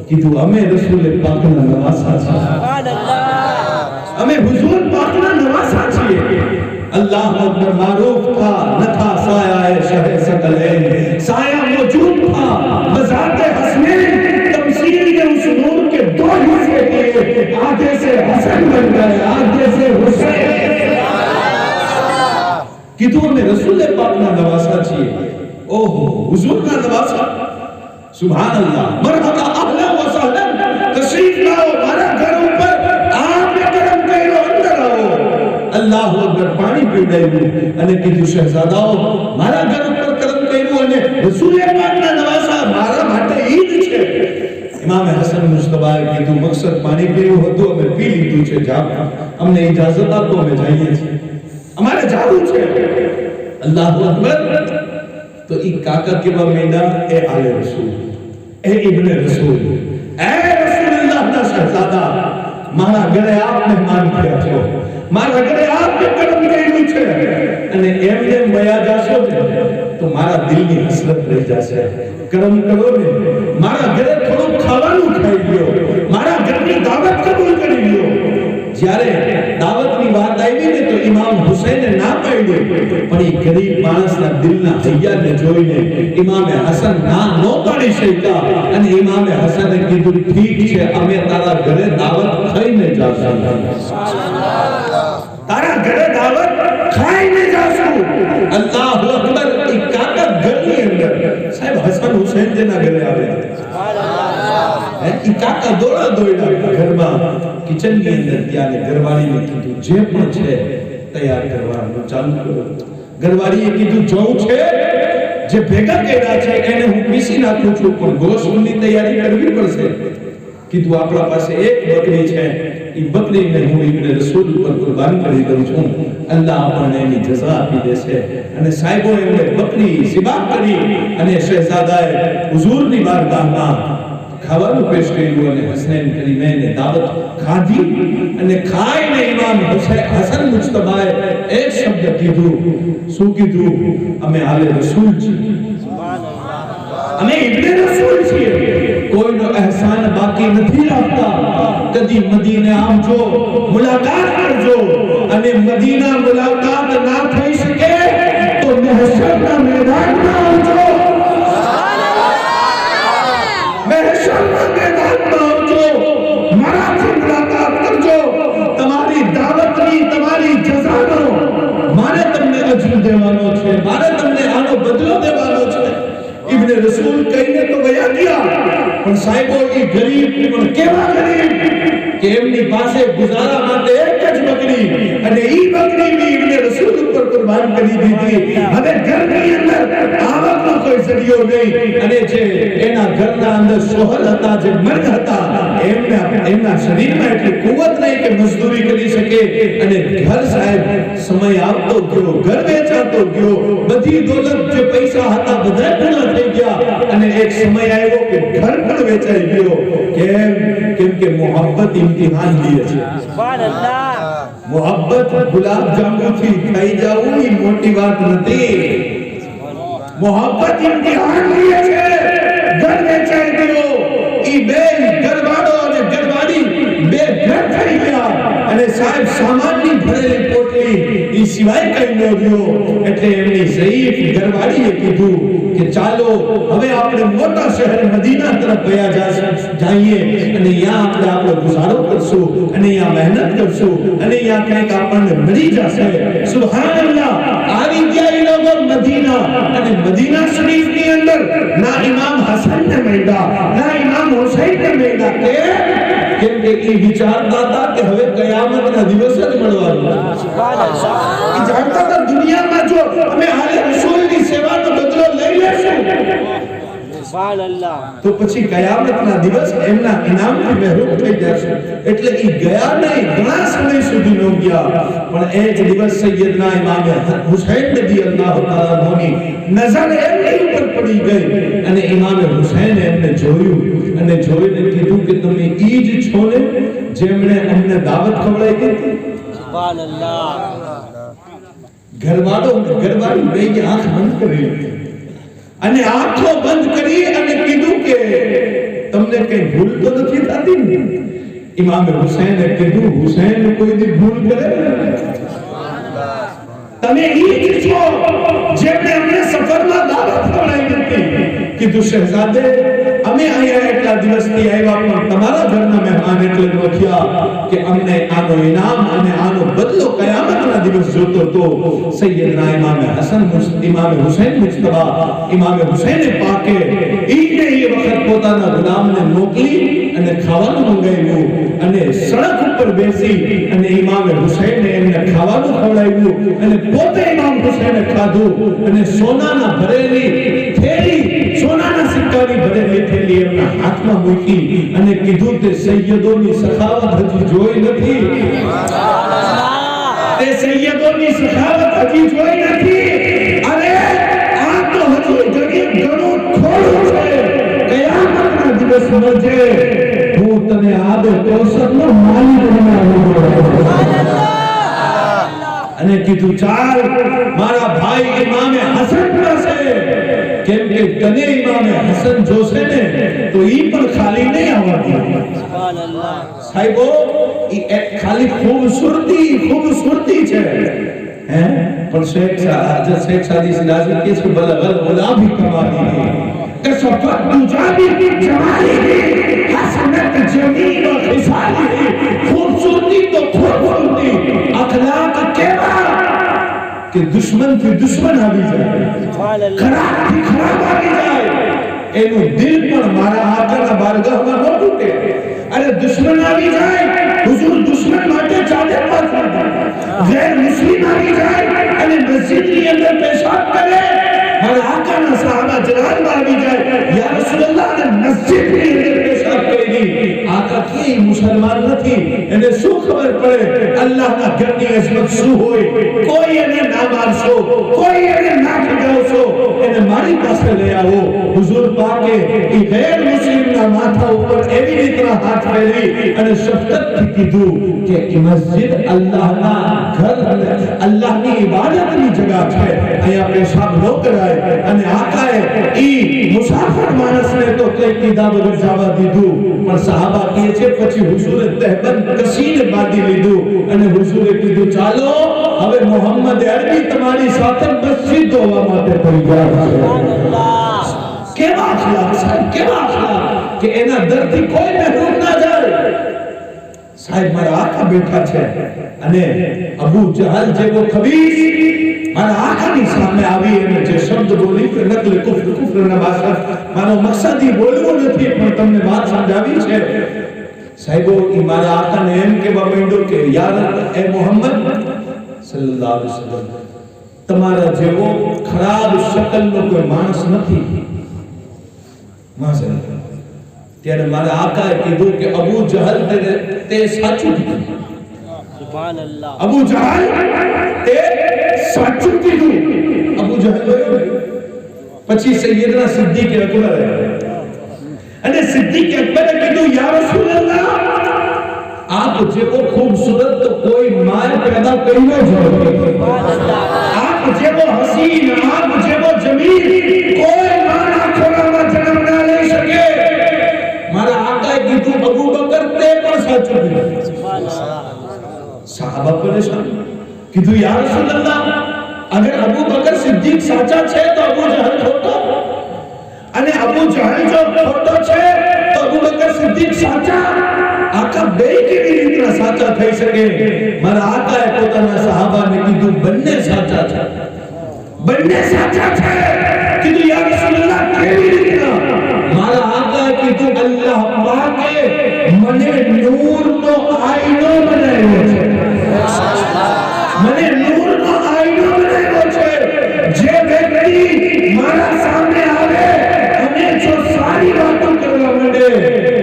Speaker 1: કીધું અમે રસૂલ પાકના નવાસા છીએ, અમે હુઝુર પાકના નવાસા છીએ। अल्लाह अकबर मारूफ था, न था साया शह सकलैन, साया मौजूद था बज़ाते हसनैन। तमसील ने उस नूर के दो हिस्से किए, आधे से हसन बन गए, आधे से हुसैन। कीधुं ने रसूल पाक ना नवासा छे, ओहो हुजूर ना नवासा, सुभान अल्लाह, मरहबा अहलन व सहलन, तशरीफ लाओ मारा घर ऊपर, आपने करम करो, अंदर आओ। अल्लाह अकबर पानी पीवડાવ્યું અને કીધું શહેજાદાઓ મારા ઘર ઉપર કરમ કર્યું અને રસૂલે પાકના નવાસા મારા માટે ઈદ છે। ઇમામ હસન મુસ્તફાએ કીધું મકસદ પાણી પીવું હતું, અમે પી લીધું છે, જાઓ અમને ઇજાઝત આપો, અમે જઈએ છીએ, અમારે જાવું છે। અલ્લાહ અકબર। તો ઈ કાકા કેવા મેંડા, એ આલે રસૂલ, એ ઇબ્ને રસૂલ, એ રસૂલુલ્લાહના શહેજાદા, મારા ઘરે આપ મહેમાન થયા છો, મારા ઘરે આપને કરમ કર્યું છે અને એમને મયા જાશો ને તો મારા દિલની હસરત રહી જશે। કરમ કરો ને, મારા ઘરે થોડું ખાવાનું ખાઈ લ્યો, મારા ઘરની દાવત કબૂલ કરી લ્યો। જ્યારે દાવતની વાત આવી ને તો ઇમામ હુસૈને ના પાડ્યું, પણ એ ગરીબ માણસના દિલના હૈયાને જોઈને ઇમામે હસન ના નો પાડી શક્યા અને ઇમામે હસને કીધું ઠીક છે, અમે તારા ઘરે દાવત ખાઈને જાશું, तारा घरे दावत खाईने जाशु। अल्लाह अकबर। ई काका घरनी अंदर साहेब हसन हुसैन जेना घरे आवे, सुभान अल्लाह। ई काका दौड़ा दौड़ा घरमा किचन ની અંદર ત્યાં ઘરવાળીને કીધું જે પણ છે તૈયાર કરવાનું ચાલુ કરો। ઘરવાળીએ કીધું જવું છે, જે ભેગા કર્યા છે એને હું પીસી નાખું છું, પણ ગોશની તૈયારી કરવી પડશે। કીધું આપણા પાસે એક બકરી છે, ई बकरी ने हूं इब्ने रसूल पर कुर्बान કરી દઉં છું, અલ્લાહ આપણને એની જઝા આપી દેશે। અને સાહેબો એમને બકરી ઝિબા કરી અને શહેજાદાએ હુઝુરની બારગાહમાં ખાવાનું પેશ કર્યું અને હસનૈન કરીમેને દાવત ખાધી અને ખાઈને ઇમામ હસન મુજતબાએ એક શબ્દ કીધું, શું કીધું? અમે આલે રસૂલ છીએ, સુભાન અલ્લાહ, અમે ઇબ્ને રસૂલ છીએ, કોઈનો એહસાન બાકી નથી રાખતા। कदी मदीने आवजो, मुलाकात करजो, अने मदीना मुलाकात ना थई सके तो महशरना मैदान में आवजो, सुभान अल्लाह, महशरना मैदान में आवजो, माराथी मुलाकात करजो। तमारी दावतनी, तमारी जज़ानो मारे तमने अजर देवानो छे, मारे तमने आनो बदलो देवानो छे। इब्ने रसूल कहीने तो वया गया, पण साहेबो ई गरीब पण केवा गरीब કે એમની પાસે ગુજારા માટે એક જ બકરી અને ઈ બકરી બી ઇબ્ને રસૂલ ઉપર કુરબાન કરી દીધી। હવે ઘરની અંદર આવકનો કોઈ જરિયો નહીં અને જે એના ઘરના અંદર શોહર હતા, જે મર્દ હતા, એમના શરીરમાં એટલી કુવત નહીં કે મજદૂરી કરી શકે અને ઘર સાહેબ સમય આવતો ગયો, ઘર વેચાતો ગયો, બધી દોલત જે પૈસા હતા બધા પૂરા થઈ ગયા અને એક સમય આવ્યો કે ઘર પણ વેચાઈ ગયો। કેમ કે મોહબ્બત इम्तिहान लिए छे, सुभान अल्लाह। मोहब्बत गुलाब जामुन थी खाई जाऊं ई मोटी बात नथी, मोहब्बत इम्तिहान लिए छे। घर वेचाई गयो, ई बे घरवाળો અને ઘરવાળી બે ઘર થઈ ગયા અને સાહેબ સામાનની ભરેલી પોટલી ઈ સિવાય કઈ ન રહ્યો। એટલે એમની ઝઈફ ઘરવાળીએ કીધું કે ચાલો હવે આપણે મોટા શહેર મદીના તરફ ગયા જઈએ અને અહીંયા આપણે આપણો ગુજારો કરશું અને અહીંયા મહેનત કરશું અને અહીંયા કંઈક આપણને મળી જશે। સુભાનઅલ્લાહ। આવી ગયા એ લોકો મદીના અને મદીના શરીફની અંદર ના ઇમામ હસનને મળ્યા, ના ઇમામ હુસૈનને મળ્યા। કેમ કે એ વિચારતા હતા કે હવે કયામતના દિવસે જ મળવાનું। સુભાનઅલ્લાહ। એ જાણતા હતા દુનિયામાં જો અમે આલે રસૂલની સેવાનો બદલો લઈ લેશું તો પછી કયામતના દિવસ એમના ઇનામથી મહેરૂમ થઈ જશે। એટલે ઈ ગયા નહીં, ઘણા સમય સુધી ન ગયા, પણ એક દિવસ સૈયદના ઇમામ હુસૈન રદિયલ્લાહુ તઆલા અન્હુની નજર એમની ઉપર પડી ગઈ અને ઇમામ હુસૈને એમને જોયું અને જોઈને કીધું કે તમે ઈ જ છો ને જેમણે અમને દાવત ખવડાવી હતી? સુભાનઅલ્લાહ। ઘરવાળી બેય આંખ બંધ કરી અને આંખો બંધ કરી અને કીધું કે તમને કઈ ભૂલ તો નથી થતી ને? ઇમામ હુસૈને કીધું હુસૈન કોઈ દી ભૂલ કરે? તમે ઈ જ છો જેમણે અમને સફરમાં દાવત ખવડાવી હતી. કીધું શહેજાદે અમે અહીંયા એટલા દિવસથી આવ્યા પણ તમારા ઘરના મહેમાન એટલે લખ્યા કે અમને આનો ઇનામ અને આનો બદલો કયામતના દિવસ જોતો તો સૈયદના ઇમામ હસન ઇમામ હુસૈન મુજતબા ઇમામ હુસૈન પાકે ઈને એ વખત પોતાના ગુલામને મોકલી અને ખાવાનું મંગાવ્યું અને સડક ઉપર બેસી અને ઇમામ હુસૈને એમને ખાવાનું ખવડાવ્યું અને પોતે ઇમામ હુસૈને ખાધું અને સોનાના ભરેલી થેલી સોનાના સિક્કાની ભરેલી થેલી એમના હાથમાં મૂકી અને કીધું તે સૈયદોની સખાવત હજી જોઈ નથી. તે સૈયદોની સખાવત હજી જોઈ નથી. અરે આ તો હજી ઘણું થોડું છે. કયામતના દિવસ મળશે હું તને આદે કૌશલનો માલિક બનાવું. અને કીધું ચાલ મારા ભાઈ ઇમામે હસન પાસે, કેમ કે તને ઇમામે હસન જોશે ને તો ઈ પણ ખાલી નહીં આવતી. સુભાનઅલ્લાહ. સાહેબો ઈ એક ખાલી ખૂબસૂરતી છે હે પણ શેખ સાદી સિરાજી કે છે બલ ઓલા भी कमाली કે સફર દુજાબી જમાલી હસનત જમીલ વ ખિસાલી. खूबसूरती तो खूबसूरती, अखलाक केवा कि दुश्मन થી દુશ્મન આવી જાય, ખરાબ થી ખરાબ આવી જાય. એનું દિલ પણ મારા આકાના બારગાહમાં ન તૂટે. અરે દુશ્મન આવી જાય હુજુર દુશ્મન માટે ચાદર પર ગેર મુસ્લિમ આવી જાય અને મસ્જિદની અંદર પેશાબ કરે, મારા આકાના સહાબા જલાલમાં આવી જાય યા રસૂલલ્લાહ ને મસ્જિદની અંદર પેશાબ કરી. આકા કે મુસલમાન નથી, એને શું ખબર પડે અલ્લાહના ઘરની અઝમત શું હોય. કોઈ એને ના મારશો, કોઈ એને ના ખીજાવશો, એને મારી પાસે લઈ આવો. હુઝુર પાકે એ ગેર મુસ્લિમના માથા ઉપર એવી રીતના હાથ ફેરવી અને શફકતથી કીધું કે મસ્જિદ અલ્લાહના ઘર અને અલ્લાહની ઇબાદતની જગ્યા છે, અહીંયા પેશાબ ન કરાય. અને આકાએ ઈ મુસાફર માણસને તો કઈ કીધા વગર જવા દીધું, પણ સહાબા કહે છે પછી હુઝુરે તહેબંદ કસીને બાંધી લીધું અને હુઝુરે કીધું ચાલો હવે મોહમ્મદ અરબી તમારી સાથે મસ્જિદ ધોવા માટે તૈયાર છે. કેવા અખલાક સાહેબ, કેવા અખલાક કે એના દરથી કોઈ મહેરૂમ ના જાય. સાહેબ મારા આકા બેઠા છે અને અબુ જહલ જેવો ખબીસ મારા આકાની સામે આવી અને જે શબ્દ બોલી કે નકલ કુફરના ભાષા, મારો મકસદ ઈ બોલવો નથી પણ તમને વાત સમજાવી છે. સાહેબો ઈ મારા આકાને એમ કહેવા માંડ્યો કે યાર એ મોહમ્મદ સલ્લલ્લાહુ અલૈહિ વસલ્લમ તમારા જેવો ખરાબ શકલનો કોઈ માણસ નથી. ત્યારે મારા આકાએ કીધું કે અબુ જહલ તે સાચું કીધું. સુભાનઅલ્લાહ. અબુ જહલ તે સાચું કીધું. અબુ જહલ પછી સૈયદના સિદ્દીક અકબર અને સિદ્દીક અકબરે કીધું યા રસૂલલ્લાહ આપ જેવો ખૂબસૂરત તો કોઈ માએ પેદા કર્યો જ નથી. આપ જેવો હસીન, આપ જેવો જમીલ કોઈ માના ખોળામાં જન્મ ના લઈ શકે. મારા આકાએ કીધું અબુ બકર તે પણ સાચું કીધું. સુભાનઅલ્લાહ. સહાબા પરેશાન, કીધું યા રસૂલલ્લાહ અગર અબુ બકર સિદ્દીક સાચા છે તો અબુ જહલ ખોટો, અને અબુ જહલ જો ખોટો છે તો અબુ બકર સિદ્દીક સાચા. આકા બે કેવી રીતના સાચા થઈ શકે? મારા આકાએ પોતાના સહાબાને કીધું બંને સાચા છે, બંને સાચા છે. કીધું યા રસૂલલ્લાહ કેવી રીતના? મારા આકાએ કીધું અલ્લાહ પાકે મને નૂરનો આઈનો બનાવ્યો છે, મને નૂરનો આઈનો બનાવ્યો છે. જે વ્યક્તિ મારા સામે આવે અને જો સારી વાતો કરવા માંડે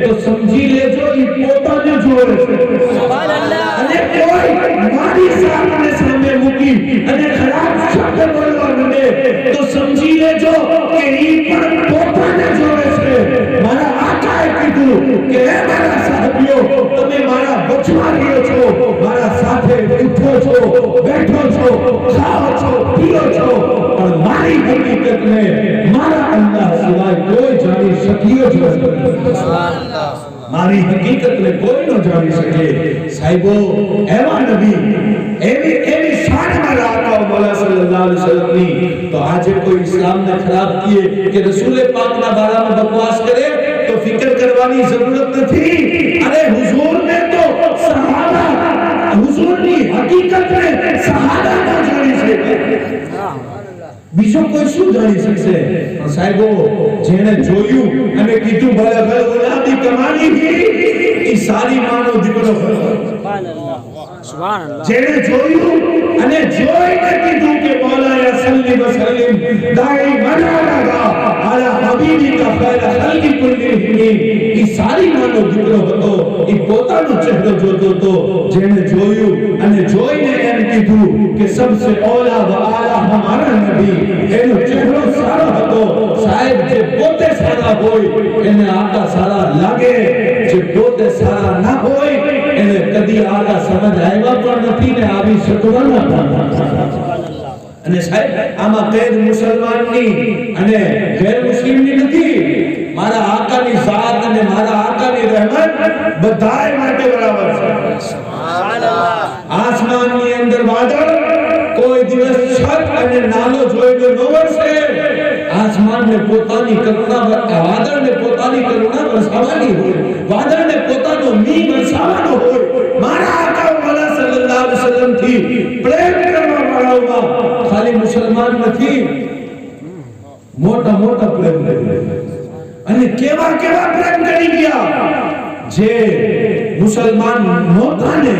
Speaker 1: તો સમજી લેજો ઈ પોતાને જોવે છે. સુભાનઅલ્લાહ. અને કોઈ મારી સામે મૂકી અને ખરાબ શબ્દ બોલવા માંડે તો સમજી લેજો કે ઈ પણ પોતાને જોવે છે. મારા આકાએ કીધું કે હે મારા સાહેબીઓ તમે મારા વચમાં રહ્યો છો, મારા સાથે ઉઠો છો, બેઠો છો, ખાઓ છો, પીઓ છો, પણ મારી હકીકતને મારા અલ્લાહ સિવાય કોઈ જાણી શક્યો જ નથી. મારી હકીકતને કોઈ ન જાણી શકે. સાહેબો એવા નબી એવી શાન મારા આકા મૌલા સલ્લલ્લાહુ અલૈહિ વસલ્લમની તો આજે કોઈ ઇસ્લામને ખરાબ કીએ કે રસૂલે પાકના બારામાં બકવાસ કરે તો ફિકર કરવાની જરૂરત નથી અરે હુઝુર ને તો સહાબા હુઝુરની હકીકતને સહાબા ન જાણી શકે બીજો કોઈ શું જાણી શકશે પણ સાહેબો જેને જોયું અને કીધું ભલે ભલે ઓલાદી કમાણી ઈ સારી માનો દીકરો સુભાનઅલ્લાહ સુભાનઅલ્લાહ જેને જોયું અને જોઈને કીધું કે મૌલા સલ્લી વસલ્લિમ દાઈ મનાલા આલા હબીબિકા ખૈર ખલ્કી કુલ્લિહિમ ઈ સારી માનો દીકરો હતો ઈ પોતાનો ચહેરો જોતો હતો જેને જોયું અને જોઈને એમ કીધું કે સબસે ઓલા વ આલા હમારા નબી એનો ચહેરો સારો હતો સાહેબ જે પોતે સારા હોય એને આકા સારા લાગે જે પોતે સારા ના હોય એને કદી આકા સમજ આવ્યા પણ નથી ને આવી શકવાના પણ અને સાહેબ આમાં કૈદ મુસલમાનની અને ગેર મુસ્લિમની નથી મારા આકાની ઝાત અને મારા આકાની રહેમત બધાય માટે બરાબર છે સુભાનઅલ્લાહ આસમાનની અંદર વાદળ કોઈ દિવસ છત અને નાલો જોઈને ન વરસે આસમાનને પોતાની કરુણા વાદળને પોતાની કરુણા વરસાવવાની હોય વાદળને પોતાનો મી વરસાવવાનો હોય મારા આકા મૌલા સલ્લલ્લાહુ અલૈહિ વસલ્લમ થી પ્રેમ કરવા વાળાઓમાં ખાલી મુસલમાન નથી મોટા મોટા પ્રેમ કરે અને કેવા કેવા પ્રેમ કરી ગયા જે મુસલમાન નહોતા ને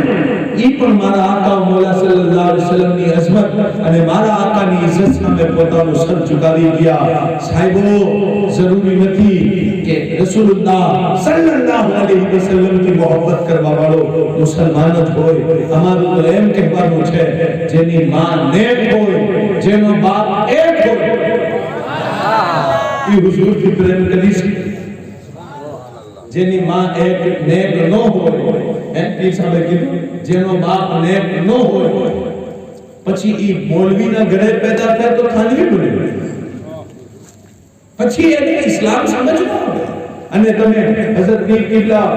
Speaker 1: ઈ પણ મારા આકા મૌલા સલ્લલ્લાહુ અલૈહિ વસલ્લમની અઝમત અને મારા આકાની ઇઝ્ઝત સામે પોતાનું સર ઝુકાવી ગયા સાહેબો જરૂરી નથી કે રસૂલુલ્લાહ સલ્લલ્લાહુ અલૈહિ વસલ્લમ की मोहब्बत કરવા વાળો મુસલમાન જ હોય અમારું તો એમ કહેવાનું છે જેની માં નેક હોય જેનો બાપ એક હોય ઈ હુઝુર થી પ્રેમ કરી શકે જેની માં એક નેક ન હોય એમ પીર સાહેબે કીધું જેનો બાપ નેક ન હોય પછી ઈ મૌલવીના ઘરે પેદા થાય તો ખાનવી બને પછી એને ઇસ્લામ સમજવું અને તમે હઝરત પીર કિબલા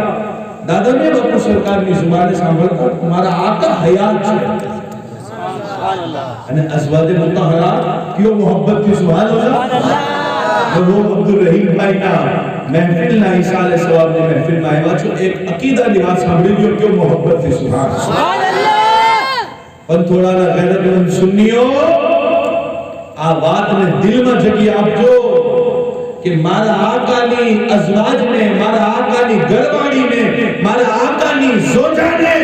Speaker 1: દાદાને બાપુ સરકારની જુબાને સાંભળતા મારા આકા હયાત છે સુભાનઅલ્લાહ અને અઝવાજે મુતહરા કયો મોહબ્બત થી સુભાનઅલ્લાહ वो अब्दुल रहीम भाई ना महफिल ना इसाले सवाब ने महफिल में आया छो एक अकीदा निवास सांभળી લ્યો क्यों मोहब्बत थी सुभान अल्लाह पण थोड़ा ना गैरतमंद सुन्नियो आ बात ने दिल में जगी आपजो कि मारा आकानी अज़वाज ने मारा आकानी घरवाड़ी ने मारा आकानी ज़ोजा ने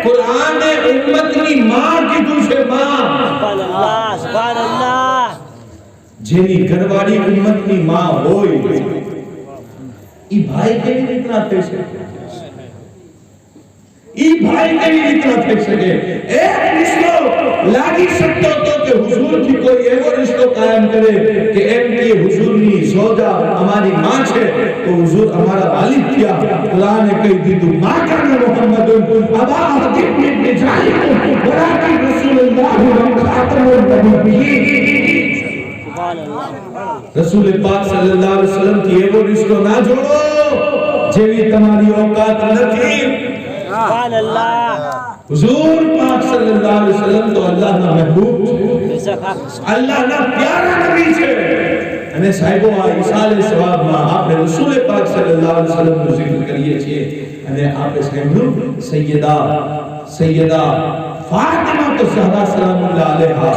Speaker 1: कुरान ने उम्मत की मां की दूसरे मां सुभान अल्लाह જેની ઘરવાળી ઉમ્મતની માં હોય ઈ ભાઈ કેવી રીતના થઈ શકે ઈ ભાઈ કેવી રીતના થઈ શકે એક રિશ્તો લાગી શકતો તો કે હુઝુર થી કોઈ એવો રિશ્તો કાયમ કરે કે એમ કે હુઝુરની સોજા અમારી માં છે તો હુઝુર અમારા વાલિદ થયા કુરાને કહી દીધું મા કાના મુહમ્મદુન અબા અહદિન મિન રિજાલિકુમ વલાકિન રસૂલુલ્લાહ વ ખાતમુન નબiyyin रसूल पाक सल्लल्लाहु अलैहि वसल्लम की एवो रिश्तो ना जोड़ो जेवी तुम्हारी औकात નથી सुभान अल्लाह हुजूर पाक सल्लल्लाहु अलैहि वसल्लम तो अल्लाह ना महबूब છે अल्लाह ना प्यारा नबी છે અને સાહેબો આ ઇસાલે સવાબમાં આપણે રસૂલ પાક સલ્લલ્લાહુ અલૈહિ વસલ્લમ નો zikr કરીએ છીએ અને આપણે સાંભળ્યું સૈયદા फातिमा तो ज़हरा सलामुल्लाह अलैहा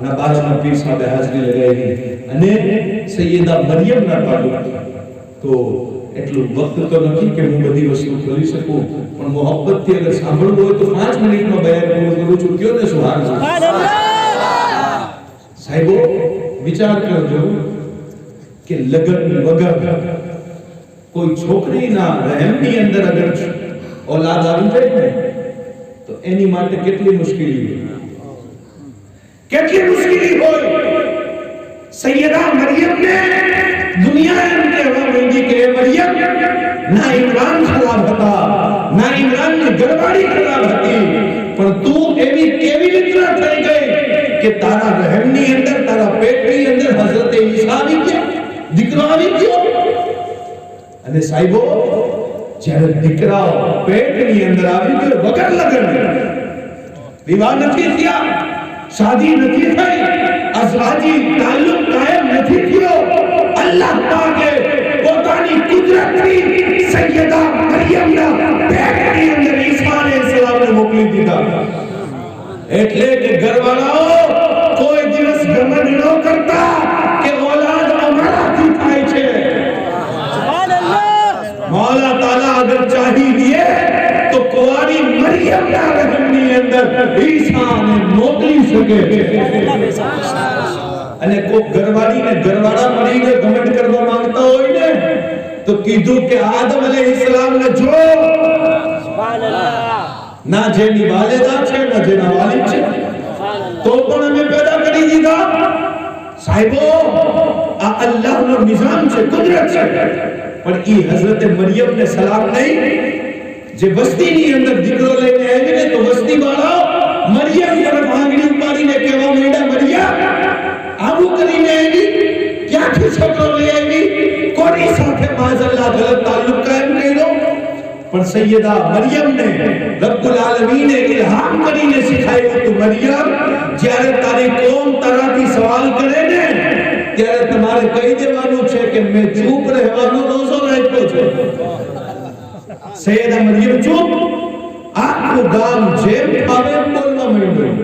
Speaker 1: ना बारह पीर साहब हाजरी लगाई અને સૈયદા મરિયમ ના પાડું તો એટલું વક્ત તો નથી કે હું બધી વસ્તુ કરી શકું પણ મોહબ્બત થી અગર સાંભળવું હોય તો 5 મિનિટમાં બયાન કરું છું કયો ને સુહાગ સુભાનઅલ્લાહ સાહેબો વિચાર કરજો કે લગન વગર કોઈ છોકરીના રહેમની અંદર અગર औलाद આવી જાય ને तो एनी माटे કેટલી મુશ્કેલી હોય सैयदा मरियम ने दुनिया के हवाई के मरियम ना इमरान खराब था ना इमरान ने गड़बड़ी खराब थी पर तू एवी केवी रितना થઈ ગઈ કે તારા રહેમની અંદર તારા પેટની અંદર હઝરત ઈસા આવી ગયા દીકરો આવી ગયો અને સાહેબો જ્યારે દીકરા પેટની અંદર આવી ગયો વગર લગન વિવાહ નથી થયા, શાદી નથી થઈ, અઝવાજી તાલ્લુક કાયમ નથી થયો, અલ્લાહ પાકે પોતાની કુદરતથી સૈયદા મરિયમના પેટની અંદર ઈસા અલૈહિસ્સલામને મોકલી દીધા. એટલે કે ઘરવાળાઓ કોઈ દિવસ ગમન ન કરતા કે औलाद અમારાથી થાય છે. मौला ताला अगर चाही दिए तो कुंवारी मरियम ना रहमनी अंदर ईसा ने मोकली सके. અને કોઈ ઘરવાળી ને ઘરવાળા મળીને ઘમંડ કરવા માંગતા હોય ને તો કીધું કે આદમ અલૈહિસ્સલામ ને જો સુભાનઅલ્લાહ ના જેની વાલિદા છે ના જેના વાલિદ છે તો પણ અમે પેદા કરી દીધા. સાહેબો આ અલ્લાહનો નિઝામ છે, કુદરત છે. પણ ઈ હઝરત મરિયમ ને સલામ નહીં, જે વસ્તીની અંદર દીકરો લઈને આવી ને તો વસ્તી વાળા મરિયમ તરફ આંગળી ઉપાડીને કહેવા માંડ્યા, મરિયમ આવું કરીને આવી, ક્યાંથી છોકરો લઈ આવી, કોની સાથે માઝલ્લા ગલત તાલ્લુક કાયમ કર્યો. પણ સૈયદા મરિયમ ને રબ્બુલ આલમીને ઇલ્હામ કરીને શીખાવ્યું હતું, મરિયમ જ્યારે તારી કોમ તારાથી સવાલ કરે ને ત્યારે તમારે કહી દેવાનું છે કે મેં ચૂપ રહેવાનો રોઝો રાખ્યો છે. સૈયદા મરિયમ ચૂપ, આખું ગામ જેમ ફાવે બોલવા માંડ્યું,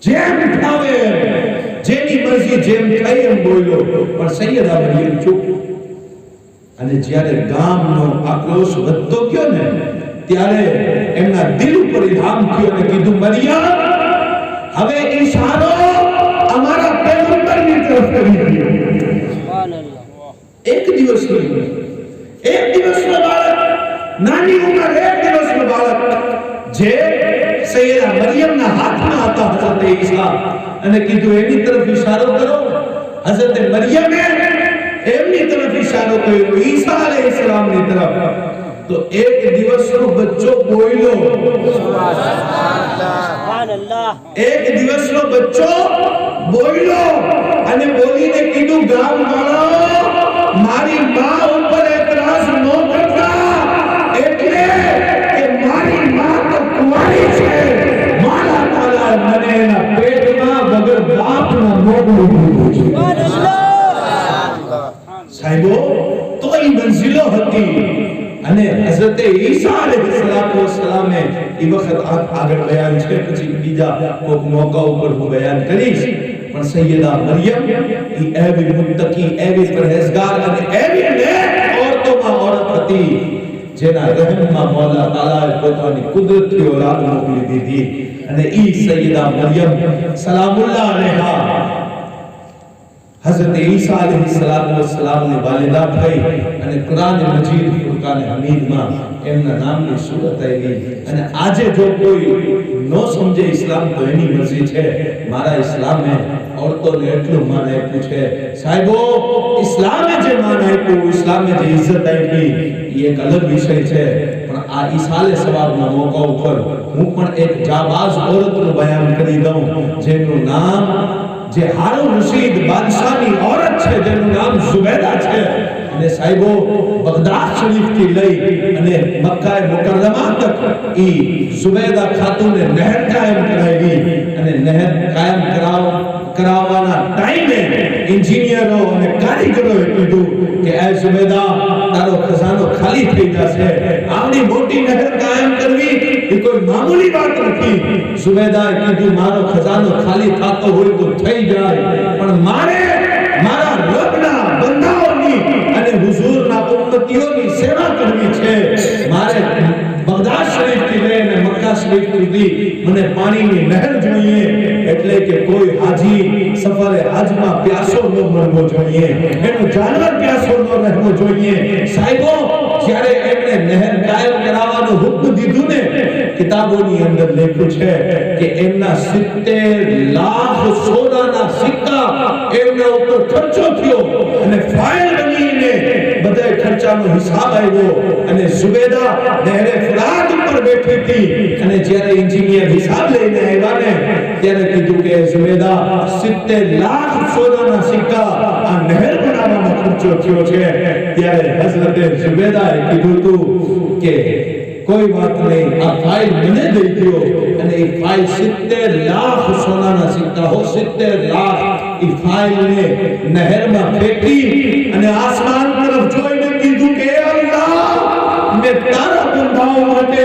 Speaker 1: જેમ ફાવે જેની મરજી જેમ થઈ એમ બોલ્યો. પણ સૈયદા મરિયમ ચૂપ. અને જ્યારે ગામનો આક્રોશ વધતો ગયો ને ત્યારે એમના દિલ ઉપર ઇલ્હામ થયો અને કીધું, મરિયમ હવે ઈશારો અમારા પૈગંબરની તરફ કરી દીધો. સુભાનઅલ્લાહ. એક દિવસનો બાળક, નાની ઉંમર, એક દિવસનો બાળક જે સૈયદા મરિયમના હાથમાં હતા હઝરત ઈસા, અને કીધું એની તરફ ઈશારો કરો. હઝરત મરિયમે એમની તરફ ઈશારો કર્યો, ઈસા અલૈહિસ્સલામની તરફ. તો એક દિવસનો બચ્ચો બોલ્યો, સુભાનઅલ્લાહ. એક દિવસનો બચ્ચો બોલ્યો અને બોલીને કીધું, ગામવાળાઓ મારી માં ઉપર એતરાઝ ન કરતા, એટલે કે મારી માં તો કુંવારી છે. મારા તાલા મને એના પેટમાં વગર બાપના મોકલી દીધું છે. સુભાનઅલ્લાહ. સાહેબો તો એ મંઝિલો હતી. અને હઝરત ઈસા અલૈહિસ્સલામે એ વખત આગળ બયાન છે, પછી બીજા કોઈક મોકા ઉપર હું બયાન કરીશ. પણ સૈયદા મરિયમ એ એવી મુત્તકી, એવી પરહેઝગાર અને એવી નેક ઓરતોમાં ઓરત હતી જેના રહેમમાં મૌલા તાલાએ પોતાની કુદરતી औलाद મોકલી દીધી. અને ઈ સૈયદા મરિયમ સલામુલ્લાહ અલૈહા હઝરત ઈસા અલૈહિસ્સલામની વાલિદા થઈ. અને કુરાન મજીદ ફુરકાન હમીદમાં એમના નામની સૂરત આવી. અને આજે જો કોઈ ન સમજે ઇસ્લામ તો એની મરજી છે. મારા ઇસ્લામે औरतों ने એટલું માન આપ્યું છે. સાહેબો ઇસ્લામે જે માન આપ્યું, ઇસ્લામે જે ઇજ્જત આપી એ એક અલગ વિષય છે. પણ આ ઈસાલે સવારના મોકા ઉપર હું પણ એક જાબાઝ औरतનું બયાન કરી દઉં જેનું નામ, જે હારૂન રશીદ બાદશાહની औरत છે, જેનું નામ ઝુબૈદા છે. અને સાહેબો બગદાદ શરીફથી લઈ અને મક્કા મુકર્રમા તક ઈ ઝુબૈદા ખાતુને નહેર કાયમ કરાવી. અને નહેર કાયમ કરાવવાના ટાઈમે એન્જિનિયરો અને કારીગરોએ કીધું કે એ ઝુબૈદા તારો ખજાનો ખાલી થઈ જશે. આવડી મોટી નહેર કાયમ કરવી એ કોઈ મામૂલી વાત નથી. ઝુબૈદાએ કીધું મારો ખજાનો ખાલી થતો હોય તો થઈ જાય, પણ મારે મારા રબના બંદાઓની અને હુઝુરના ઉમ્મતીઓની સેવા કરવી છે. મારે બગદાદ શરીફથી લઈને મક્કા શરીફ સુધી મને પાણીની નહેર જોઈએ. એટલે કે કોઈ હાજી સફરે હજમાં પ્યાસો ન મરવો જોઈએ, એનો જાનવર પ્યાસો ન રહેવો જોઈએ. સાહેબો જ્યારે એમણે નહેર કાયમ કરાવવાનું હુકમ દીધું ને, કિતાબોની અંદર લખ્યું છે કે એમના 70 લાખ સોનાના સિક્કા એમના ઉપર ખર્ચો થયો અને ફાઇલ બનીને બધા ખર્ચાનો હિસાબ આવ્યો. અને ઝુબૈદા નહેરે ફુરાત ઉપર બેઠી હતી અને જ્યારે એન્જિનિયર હિસાબ લઈને આવ્યા ને ત્યારે કીધું કે ઝુબૈદા 70 લાખ સોનાના સિક્કા આ નહેર બનાવવામાં ખર્ચો થયો છે. ત્યારે હઝરત ઝુબૈદાએ કીધું હતું કે કોઈ વાત નહીં, આ ફાઇલ મને દઈ દો અને એ ફાઇલ 70 લાખ સોનાના સિક્કા હો 70 લાખ એ ફાઇલને નહેરમાં ફેંકી અને આસમાન તરફ જોઈને કીધું કે અલ્લાહ, મેં તારા બંધાઓ માટે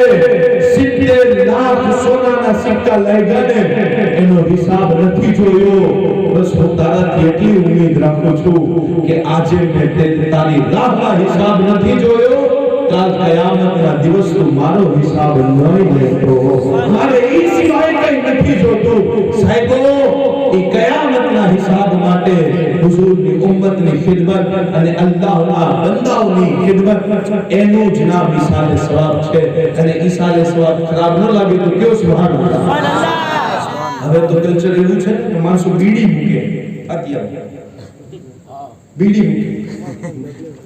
Speaker 1: 70 લાખ સોનાના સિક્કા લઈ ગને એનો હિસાબ નથી જોયો. બસ હું તારાથી એટલી ઉમ્મીદ રાખું છું કે આજે મેં તારી રાહમાં હિસાબ નથી જોયો, કાલ કયામતના દિવસ તું મારો હિસાબ નહીં લેતો. મારે એ સિવાય કંઈ નથી જોતું. સાહેબો, એ કયામતના હિસાબ માટે હુઝુરની ઉમ્મતની ખિદમત અને અલ્લાહના બંદાઓની ખિદમત એનું જ નામ ઈસાલે સવાબ છે. અને ઈસાલે સવાબ ખરાબ ન લાગે તો કયો સુભાનઅલ્લાહ. હવે તો કલ્ચર એવું છે કે માણસો બીડી મૂકે, બીડી મૂકે,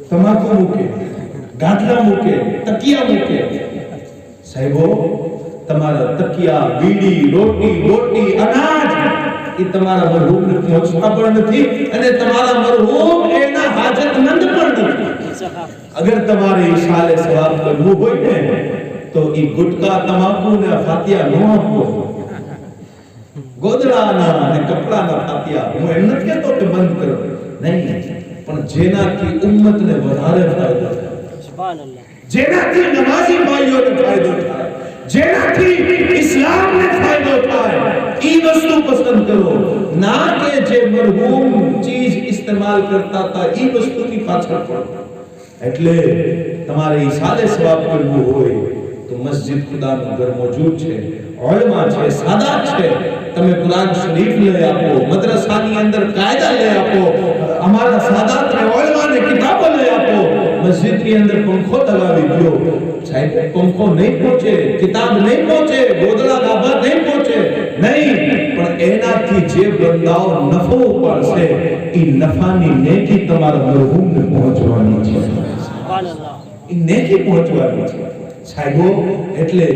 Speaker 1: તમાકુ મૂકે, ગાંઠલા મૂકે, તકિયા મૂકે. સાહેબો, તમારા તકિયા, બીડી, રોટી, બોટી, અનાજ એ તમારા મરહૂમને પહોંચતા પણ નથી અને તમારા મરહૂમ એના હાજતમંદ પણ નથી. અગર તમારે ઈસાલે સવાબ કરવું હોય ને તો એ ગુટકા, તમાકુ ને ફાતિયા ન આપો. ગોદડાના અને કપડાના ફાતિયા હું એમ નથી કહેતો કે બંધ કરો, નહીં, પણ જેનાથી ઉમ્મતને વધારે ફાયદો થાય, જેનાથી નમાઝી ભાઈઓને ફાયદો થાય, જેનાથી ઇસ્લામને ફાયદો થાય, એ વસ્તુ પસંદ કરો. ના કે જે મરહૂમ ચીજ ઇસ્તેમાલ કરતા હતા એ વસ્તુની પાછળ પડો. એટલે તમારે ઈસાલે સવાબ કરવું હોય તો મસ્જિદ ખુદાનું ઘર મોજૂદ છે, ઉલમા છે, સાદાત છે. તમે કુરાન શરીફ લઈ આપો, મદ્રસાની અંદર કાયદા લઈ આપો, અમારા સાદાત ને ઉલમાને કિતાબો લઈ આપો. મસ્જિદની અંદર પંખો લગાવી દો. સાહેબ, પંખો નહીં પહોંચે, કિતાબ નહીં પહોંચે, ગોદડા ગાભા નહીં પહોંચે, નહીં, પણ એનાથી જે બંદાઓ નફો ઉપાડશે એ નફાની નેકી તમારા મરહૂમને પહોંચવાની છે. સુભાનઅલ્લાહ. એ નેકી પહોંચવાની છે. સાહેબો, એટલે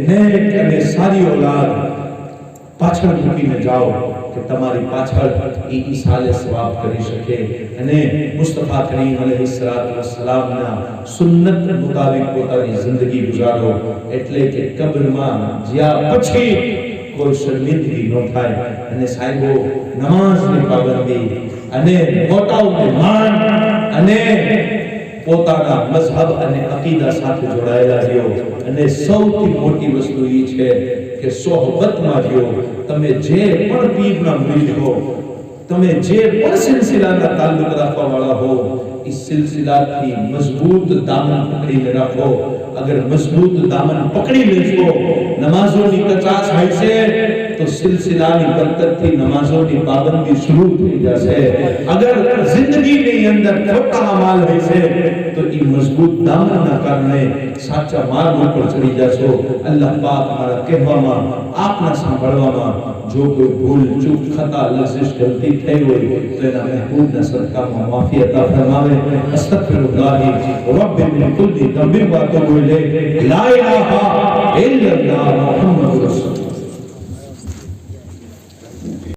Speaker 1: નેક અને સારી ઓલાદ પાછળ મૂકીને જાઓ કે તમારી પાછળ એ ઈસાલે સવાબ કરી શકે અને મુસ્તફા કરીમ અલૈહિસ્સલાતુ વસ્સલામના સુન્નત મુતાબિક પોતાની જિંદગી ગુજારો. એટલે કે કબ્રમાં જ્યાં પછી કોઈ શર્મિંદગી ન થાય. અને સાહેબો, નમાઝની પાબંદી અને મોટાઓને માન અને પોતાના મઝહબ અને અકીદા સાથે જોડાયેલા રહ્યો. અને સૌથી મોટી વસ્તુ એ છે કે સોહબતમાં રહ્યો. તમે જે પણ પીરના મુરીદ હો, તમે જે પણ સિલસિલાના તાલ્લુક રાખવા વાળા હો, इस सिलसिलाથી મજબૂત દામન પકડીને રાખો. અગર મજબૂત દામન પકડી લેશો, નમાઝોની કચાસ હશે તો સિલસિલાની બરકતથી નમાઝોની પાબંદી શરૂ થઈ જશે. અગર જિંદગીની અંદર ખોટા અમાલ હશે તો એ મજબૂત દામનના કારણે સાચા માર્ગ ઉપર ચડી જશો. અલ્લાહ પાક મારા કહેવામાં, આપના સાંભળવામાં જો કોઈ ભૂલ, ચૂક, ખતા, લફઝ, ગલતી થઈ હોય તો એના મહેબૂબના સદકામાં માફી અતા ફરમાવે. અસ્તગફિરુલ્લાહ રબ્બી મિન કુલ્લી દંબિન વ અતૂબુ ઇલૈહ. લા ઇલાહા ઇલ્લલ્લાહ મુહમ્મદ